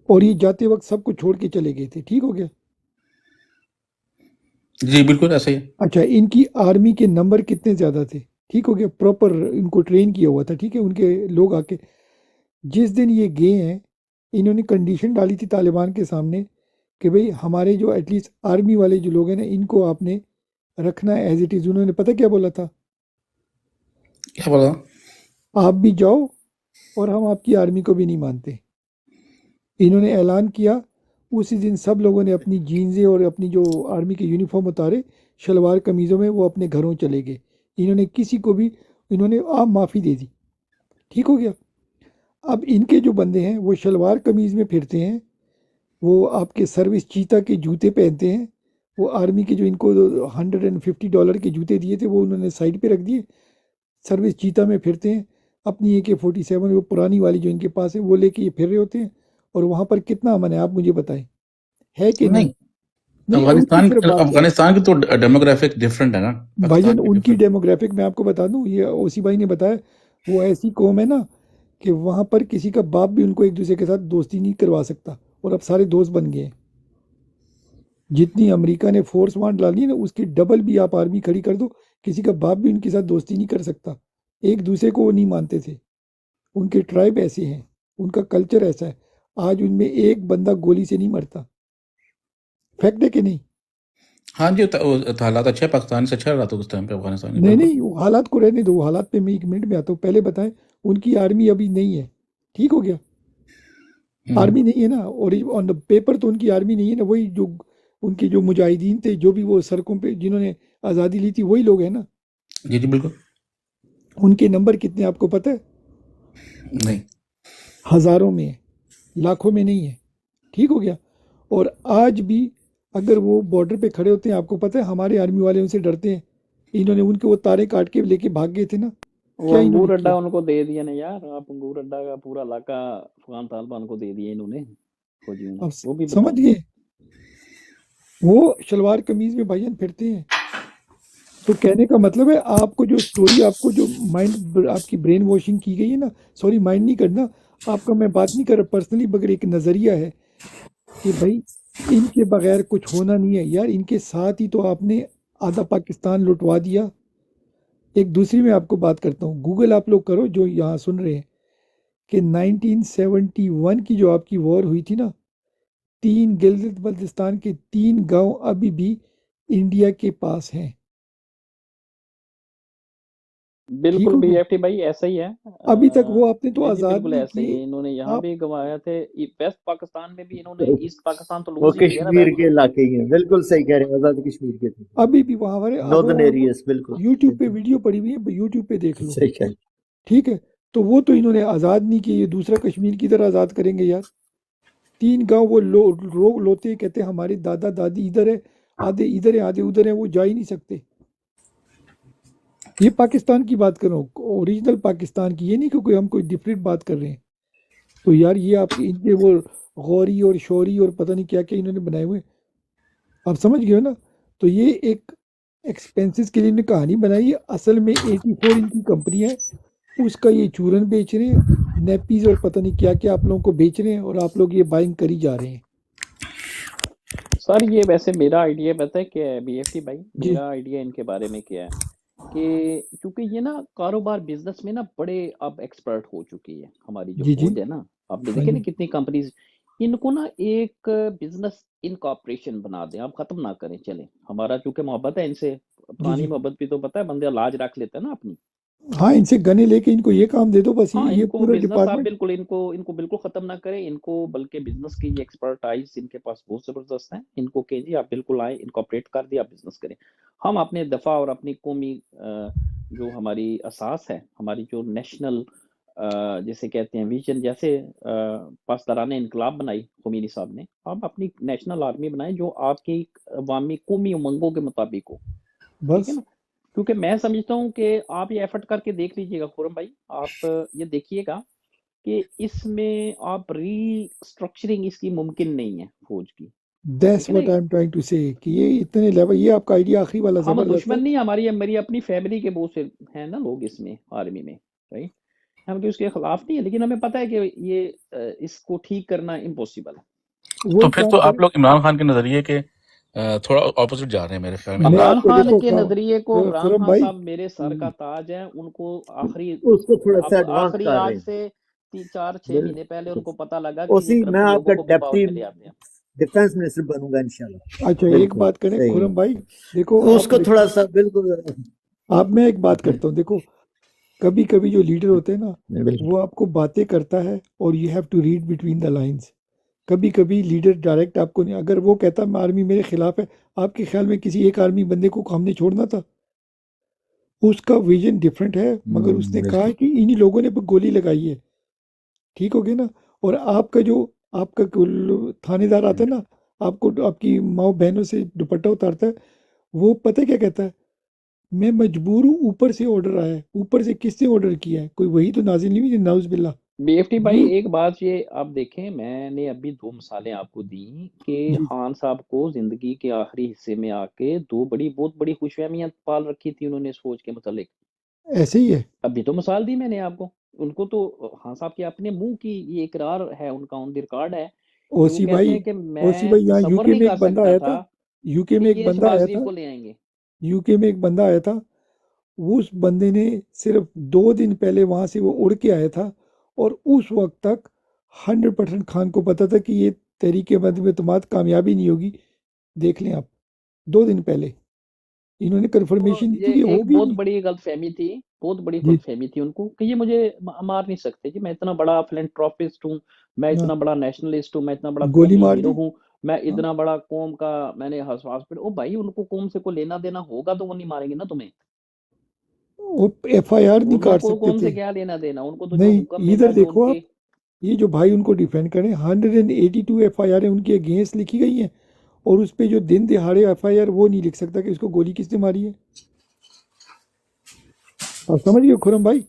اور یہ جاتے وقت سب کو چھوڑ کے چلے گئے تھے، ٹھیک ہو گیا. جی بالکل ایسا ہی ہے. اچھا، ان کی آرمی کے نمبر کتنے زیادہ تھے، ٹھیک ہو گیا، پراپر ان کو ٹرین کیا ہوا تھا، ٹھیک ہے. ان کے لوگ آ کے جس دن یہ گئے ہیں، انہوں نے کنڈیشن ڈالی تھی طالبان کے سامنے کہ بھئی ہمارے جو ایٹ لیسٹ آرمی والے جو لوگ ہیں نا، ان کو آپ نے رکھنا ہے ایز اٹ از. انہوں نے پتہ کیا بولا تھا؟ کیا بولا؟ آپ بھی جاؤ اور ہم آپ کی آرمی کو بھی نہیں مانتے. انہوں نے اعلان کیا، اسی دن سب لوگوں نے اپنی جینزیں اور اپنی جو آرمی کے یونیفارم اتارے، شلوار قمیضوں میں وہ اپنے گھروں چلے گئے. انہوں نے کسی کو بھی انہوں نے عام معافی دے دی، ٹھیک ہو گیا. اب ان کے جو بندے ہیں وہ شلوار قمیض میں پھرتے ہیں، وہ آپ کے سروس چیتا کے جوتے پہنتے ہیں. وہ آرمی کے جو ان کو $150 کے جوتے دیے تھے وہ انہوں نے سائڈ پہ رکھ دیے، سروس چیتا میں پھرتے ہیں. اپنی AK-47 وہ پرانی والی جو ان کے پاس ہے وہ لے کے یہ پھر رہے ہوتے ہیں. اور وہاں پر کتنا امن ہے آپ مجھے بتائیں، ہے کہ نہیں؟ نہیں، نہیں، ان کی صرف بات ہے افغانستان کی تو ڈیموگرافک ڈفرینٹ ہے نا بھائی جان. پاکستان کی ان کی ڈفرینٹ. ڈیموگرافک میں آپ کو بتا دوں، یہ اوسی بھائی نے بتایا، وہ ایسی قوم ہے نا کہ وہاں پر کسی کا باپ بھی ان کو ایک دوسرے کے ساتھ دوستی نہیں کروا سکتا، اور اب سارے دوست بن گئے ہیں. جتنی امریکہ نے فورس وہاں ڈالی ہے نا، اس کی ڈبل بھی آپ آرمی کھڑی کر دو، کسی کا باپ بھی ان کے ساتھ دوستی نہیں کر سکتا. ایک دوسرے کو وہ نہیں مانتے تھے. ان کے ٹرائب ایسے ہیں، ان کا کلچر ایسا ہے. آج ان میں ایک بندہ گولی سے نہیں مرتا. فیکٹ ہے کہ نہیں؟ ہاں جی، حالات اچھے، پاکستان سے اچھا رہا تھا اس ٹائم پہ افغانستان میں. نہیں بالکل. نہیں، وہ حالات کو رہنے دو، وہ حالات پہ میں ایک منٹ میں آتا ہوں. پہلے بتائیں، ان کی آرمی ابھی نہیں ہے، ٹھیک ہو گیا. آرمی نہیں ہے نا، اور آن دا پیپر تو ان کی آرمی نہیں ہے نا. وہی جو ان کے جو مجاہدین تھے، جو بھی وہ سڑکوں پہ جنہوں نے آزادی لی تھی، وہی لوگ ہیں نا. جی جی بالکل. ان کے نمبر کتنے آپ کو پتہ ہے؟ نہیں. ہزاروں میں ہے، لاکھوں میں نہیں ہے، ٹھیک ہو گیا. اور آج بھی اگر وہ بارڈر پہ کھڑے ہوتے ہیں، آپ کو پتہ ہے ہمارے آرمی والے ان سے ڈرتے ہیں. انہوں نے ان کے وہ تارے کاٹ کے لے کے بھاگ گئے تھے نا. وہ کیا انہوں انگور نے اڈا کیا؟ ان کو دے دیا نا یار، آپ انگور اڈا کا پورا علاقہ افغان طالبان کو دے دیا انہوں نے، فوجیوں نے. آپ وہ بھی سمجھ بتائیں. گئے؟ وہ شلوار قمیض میں بھائیان پھرتے ہیں. تو کہنے کا مطلب ہے آپ کو جو سٹوری، آپ کو جو مائنڈ، آپ کی برین واشنگ کی گئی ہے نا، سوری مائنڈ نہیں کرنا آپ کا، میں بات نہیں کر رہا پرسنلی، مگر ایک نظریہ ہے کہ بھائی ان کے بغیر کچھ ہونا نہیں ہے یار. ان کے ساتھ ہی تو آپ نے آدھا پاکستان لٹوا دیا. ایک دوسری میں آپ کو بات کرتا ہوں، گوگل آپ لوگ کرو جو یہاں سن رہے ہیں، کہ 1971 کی جو آپ کی وار ہوئی تھی نا، گلگت بلتستان کے 3 گاؤں ابھی بھی انڈیا کے پاس ہیں، ٹھیک بالکل ہو بی گیا؟ ایف ٹی بھائی ایسا ہی ہے، ابھی تک وہ آپ نے تو جی جی آزاد بالکل نہیں ایسا ہی کیے. ہے، انہوں نے یہاں آپ بھی گنوایا تھے، ویسٹ پاکستان میں بھی انہوں نے، وہ ایسٹ پاکستان تو لوز ہی ہو گیا نا کشمیر بھائی. کے علاقے ہی ہیں، بالکل صحیح کہہ رہے ہیں، آزاد کشمیر کے تھے، ابھی بھی وہاں پر اگر ناردرن آپ ایریاز، بالکل یوٹیوب پہ ویڈیو پڑی ہوئی ہے، یوٹیوب پہ دیکھ لو، صحیح کہہ رہے ہیں۔ ٹھیک ہے؟ تو وہ تو انہوں نے آزاد نہیں کیے، یہ دوسرا کشمیر کی طرح آزاد کریں گے یار؟ 3 گاؤں وہ روگ لوتے ہیں، کہتے ہیں ہماری دادا دادی ادھر ہے، آدھے ادھر ہیں آدھے ادھر ہیں، وہ جا ہی نہیں سکتے. یہ پاکستان کی بات کر رہا ہوں، اوریجنل پاکستان کی، یہ نہیں کہ ہم کوئی ڈفرینٹ بات کر رہے ہیں. تو یار یہ آپ ان کے وہ غوری اور شوری اور پتہ نہیں کیا کیا انہوں نے بنائے ہوئے، آپ سمجھ گئے ہو نا؟ تو یہ ایک ایکسپینسز کے لیے انہوں نے کہانی بنائی ہے. اصل میں 84 ان کی کمپنی ہے، اس کا یہ چورن بیچ رہے ہیں، نیپیز اور پتہ نہیں کیا کیا آپ لوگوں کو بیچ رہے ہیں، اور آپ لوگ یہ بائنگ کری جا رہے ہیں. سر یہ ویسے میرا آئیڈیا پتہ ہے کیا ہے بی ایف ٹی بھائی، جی میرا آئیڈیا ان کے بارے میں کیا ہے کہ چونکہ یہ نا کاروبار بزنس میں نا بڑے اب ایکسپرٹ ہو چکی ہے ہماری جو جی جی فوج ہے نا. آپ نے ہاں دیکھے نا جی کتنی کمپنیز، ان کو نا ایک بزنس انکارپوریشن بنا دیں، آپ ختم نہ کریں. چلیں ہمارا چونکہ محبت ہے ان سے، جی پرانی جی محبت بھی تو پتہ ہے، بندے لاج رکھ لیتے ہیں نا اپنی. ہاں، ان سے گنے لے کے ان کو یہ کام دے دو بس، ہاں یہ ان کو پورا بزنس، آپ ڈپارٹمنٹ. بالکل ان کو بالکل ختم نہ کریں ان کو، بلکہ بزنس کی یہ ایکسپرٹائز ان کے پاس بہت زبردست ہیں. ان کو کہ جی آپ بالکل آئیں، انکارپوریٹ کر دیا، آپ بزنس کریں. ہم اپنے دفاع اور اپنی قومی جو ہماری اساس ہے، ہماری جو نیشنل جیسے کہتے ہیں ویژن، جیسے پاسداران انقلاب بنائی خمینی صاحب نے، آپ اپنی نیشنل آرمی بنائیں جو آپ کی عوامی قومی امنگوں کے مطابق ہو. ٹھیک ہے بس نا؟ کیونکہ میں سمجھتا ہوں کہ آپ یہ ایفرٹ کر کے دیکھ لیجئے گا خرم بھائی، آپ یہ دیکھیے گا کہ اس میں آپ ری اسٹرکچرنگ اس کی ممکن نہیں ہے فوج کی. دیٹس ٹھیک ہے نا؟ What I am trying to say کہ یہ اتنے لیول، یہ آپ کا آئیڈیا آخری والا ہم زبردست ہے. دشمن نہیں، ہماری میری اپنی فیملی کے بہت سے ہیں نا لوگ اس میں آرمی میں، right؟ ہم تو اس کے خلاف نہیں ہے، لیکن ہمیں پتہ ہے کہ یہ اس کو ٹھیک کرنا امپوسیبل ہے. وہ تو ایک پھر کام تو آپ کریں، لوگ عمران خان کے نظریے کے تھوڑا اپوزٹ جا رہے ہیں میرے خیال میں. میں عمران آپ کو خان دیکھو کے نظریے کو، عمران خرم خان بھائی، صاحب میرے سر کا تاج ہیں، ان کو آخری، اس کو تھوڑا سا اب ایڈوانس آخری کر رہے آج ہیں، سے 4-6 مہینے پہلے ان بالکل. کو پتہ لگا کہ یہ اسی میں کرپٹڈ آپ لوگوں کا کو بھی پاور ڈپٹی میں لے آتے ہیں. ڈیفنس منسٹر بنوں گا انشاءاللہ. اچھا ایک بالکل بات کریں صحیح خرم بھائی، دیکھو ہے، اس آپ کو تھوڑا سا بالکل آپ میں ایک بات کرتا ہوں، دیکھو کبھی کبھی جو لیڈر ہوتے ہیں نا، بالکل وہ آپ کو باتیں کرتا ہے اور you have to read between the lines. کبھی کبھی لیڈر ڈائریکٹ آپ کو نہیں، اگر وہ کہتا میں آرمی میرے خلاف ہے، آپ کے خیال میں کسی ایک آرمی بندے کو ہم نے چھوڑنا تھا؟ اس کا ویژن ڈفرینٹ ہے، مگر اس نے کہا ہے کہ انہی لوگوں نے گولی لگائی ہے، ٹھیک ہو گیا نا؟ اور آپ کا تھانے دار آتا ہے نا، آپ کو آپ کی ماؤں بہنوں سے دوپٹہ اتارتا ہے، وہ پتہ کیا کہتا ہے؟ میں مجبور ہوں، اوپر سے آرڈر آیا ہے. اوپر سے کس نے آرڈر کیا ہے؟ کوئی وہی تو نازل نہیں ہوئی، نعوذ باللہ. بی ایف ٹی بھائی یہ ایک بات یہ آپ دیکھیں، میں نے ابھی 2 مثالیں آپ کو دیں کہ جی خان صاحب کو زندگی کے آخری حصے میں آ کے 2 بہت بڑی خوش فہمیاں پال رکھی تھی انہوں نے اس فوج کے متعلق. ایسے ہی ہے. ابھی تو مثال دی میں نے آپ کو. ان کو تو خان صاحب کے اپنے منہ کی یہ اقرار ہے، ان کا آن دی ریکارڈ ہے کہ وہ اوسی کہتے بھائی ہیں کہ اوسی میں بھائی یہاں یو تصور کے نہیں میں کر ایک بندہ سکتا آیا تھا تھا، یو کے کہ میں ایک یہ بندہ شہباز آیا شریف تھا کو لے آئیں گے. یو کے میں ایک بندہ آیا تھا، اس بندے نے صرف 2 دن پہلے وہاں سے وہ اڑ کے آیا تھا، اور اس وقت تک 100% خان کو پتا تھا کہ یہ تحریک مدد اعتماد کامیابی نہیں ہوگی. دیکھ لیں آپ، 2 دن پہلے انہوں نے تو کنفرمیشن دی یہ تھی کہ ایک ہوگی بہت نہیں. بڑی غلط فہمی تھی، بہت بڑی جی غلط فہمی تھی ان کو کہ یہ مجھے مار نہیں سکتے جی، میں اتنا بڑا فلنٹروپسٹ ہوں، میں ہاں، اتنا بڑا نیشنلسٹ ہوں، میں اتنا بڑا گولی قومی مار ہیرو دی. ہوں، میں ہاں، اتنا بڑا قوم کا میں نے ہاسپٹل. او بھائی ان کو قوم سے کوئی لینا دینا ہوگا تو وہ نہیں ماریں گے نا تمہیں. وہ ایف آئی آر نہیں انہوں کاٹ کو سکتے قوم تھے. سے کیا لینا دینا، ان کو تو جو نہیں، حکم ملا ادھر جو ان دیکھو آپ، کے. یہ جو بھائی ان کو ڈیفینڈ کریں، 182 ایف آئی آر ان کے اگینسٹ لکھی گئی ہیں، اور اس پہ جو دن دہاڑے ایف آئی آر وہ نہیں لکھ سکتا کہ اس کو گولی کس نے ماری ہے. آپ سمجھ گئے خرم بھائی؟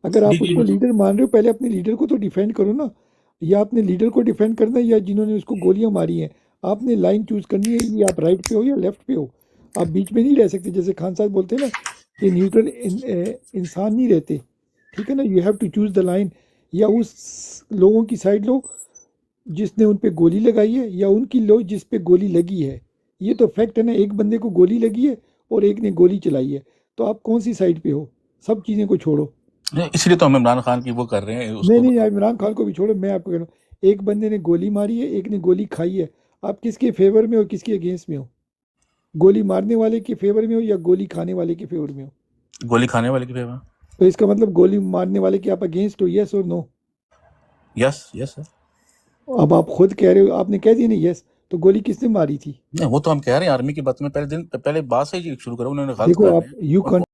اگر آپ جی اس جی کو لیڈر مان رہے ہو، پہلے اپنے لیڈر کو تو ڈیفینڈ کرو نا. یا آپ نے لیڈر کو ڈیفینڈ کرنا ہے یا جنہوں نے اس کو گولیاں ماری ہیں. آپ نے لائن چوز کرنی ہے، یہ آپ رائٹ پہ ہو یا لیفٹ پہ ہو. آپ بیچ میں نہیں رہ سکتے، جیسے خان صاحب بولتے ہیں نا کہ نیوٹرل انسان نہیں رہتے، ٹھیک ہے نا؟ You have to choose the line. یا اس لوگوں کی سائڈ لو جس نے ان پہ گولی لگائی ہے، یا ان کی لو جس پہ گولی لگی ہے. یہ تو فیکٹ ہے نا، ایک بندے کو گولی لگی ہے اور ایک نے گولی چلائی ہے، تو آپ کون سی سائڈ پہ ہو؟ سب چیزیں کو چھوڑو. اس لیے تو ہم عمران خان کی وہ کر رہے ہیں اس نہیں کو. نہیں، عمران خان کو بھی چھوڑو. میں آپ کو کہہ رہا ہوں، ایک بندے نے گولی ماری ہے، ایک نے گولی کھائی ہے. آپ کس کے فیور میں ہو کس کے اگینسٹ میں ہو؟ گولی مارنے والے کے فیور میں ہو یا گولی کھانے والے کے فیور میں ہو؟ گولی کھانے والے کی فیور. تو اس کا مطلب گولی مارنے والے کے آپ اگینسٹ ہو، یس اور نو؟ یس یس سر. اب آپ خود کہہ رہے ہو، آپ نے کہہ دیا نا یس، تو گولی کس نے ماری تھی؟ نہیں وہ تو ہم کہہ رہے ہیں آرمی کی بات میں پہلے بات سے ہی شروع کرو، انہوں نے غلط دیکھو کر آپ رہے ہیں. یو ان کو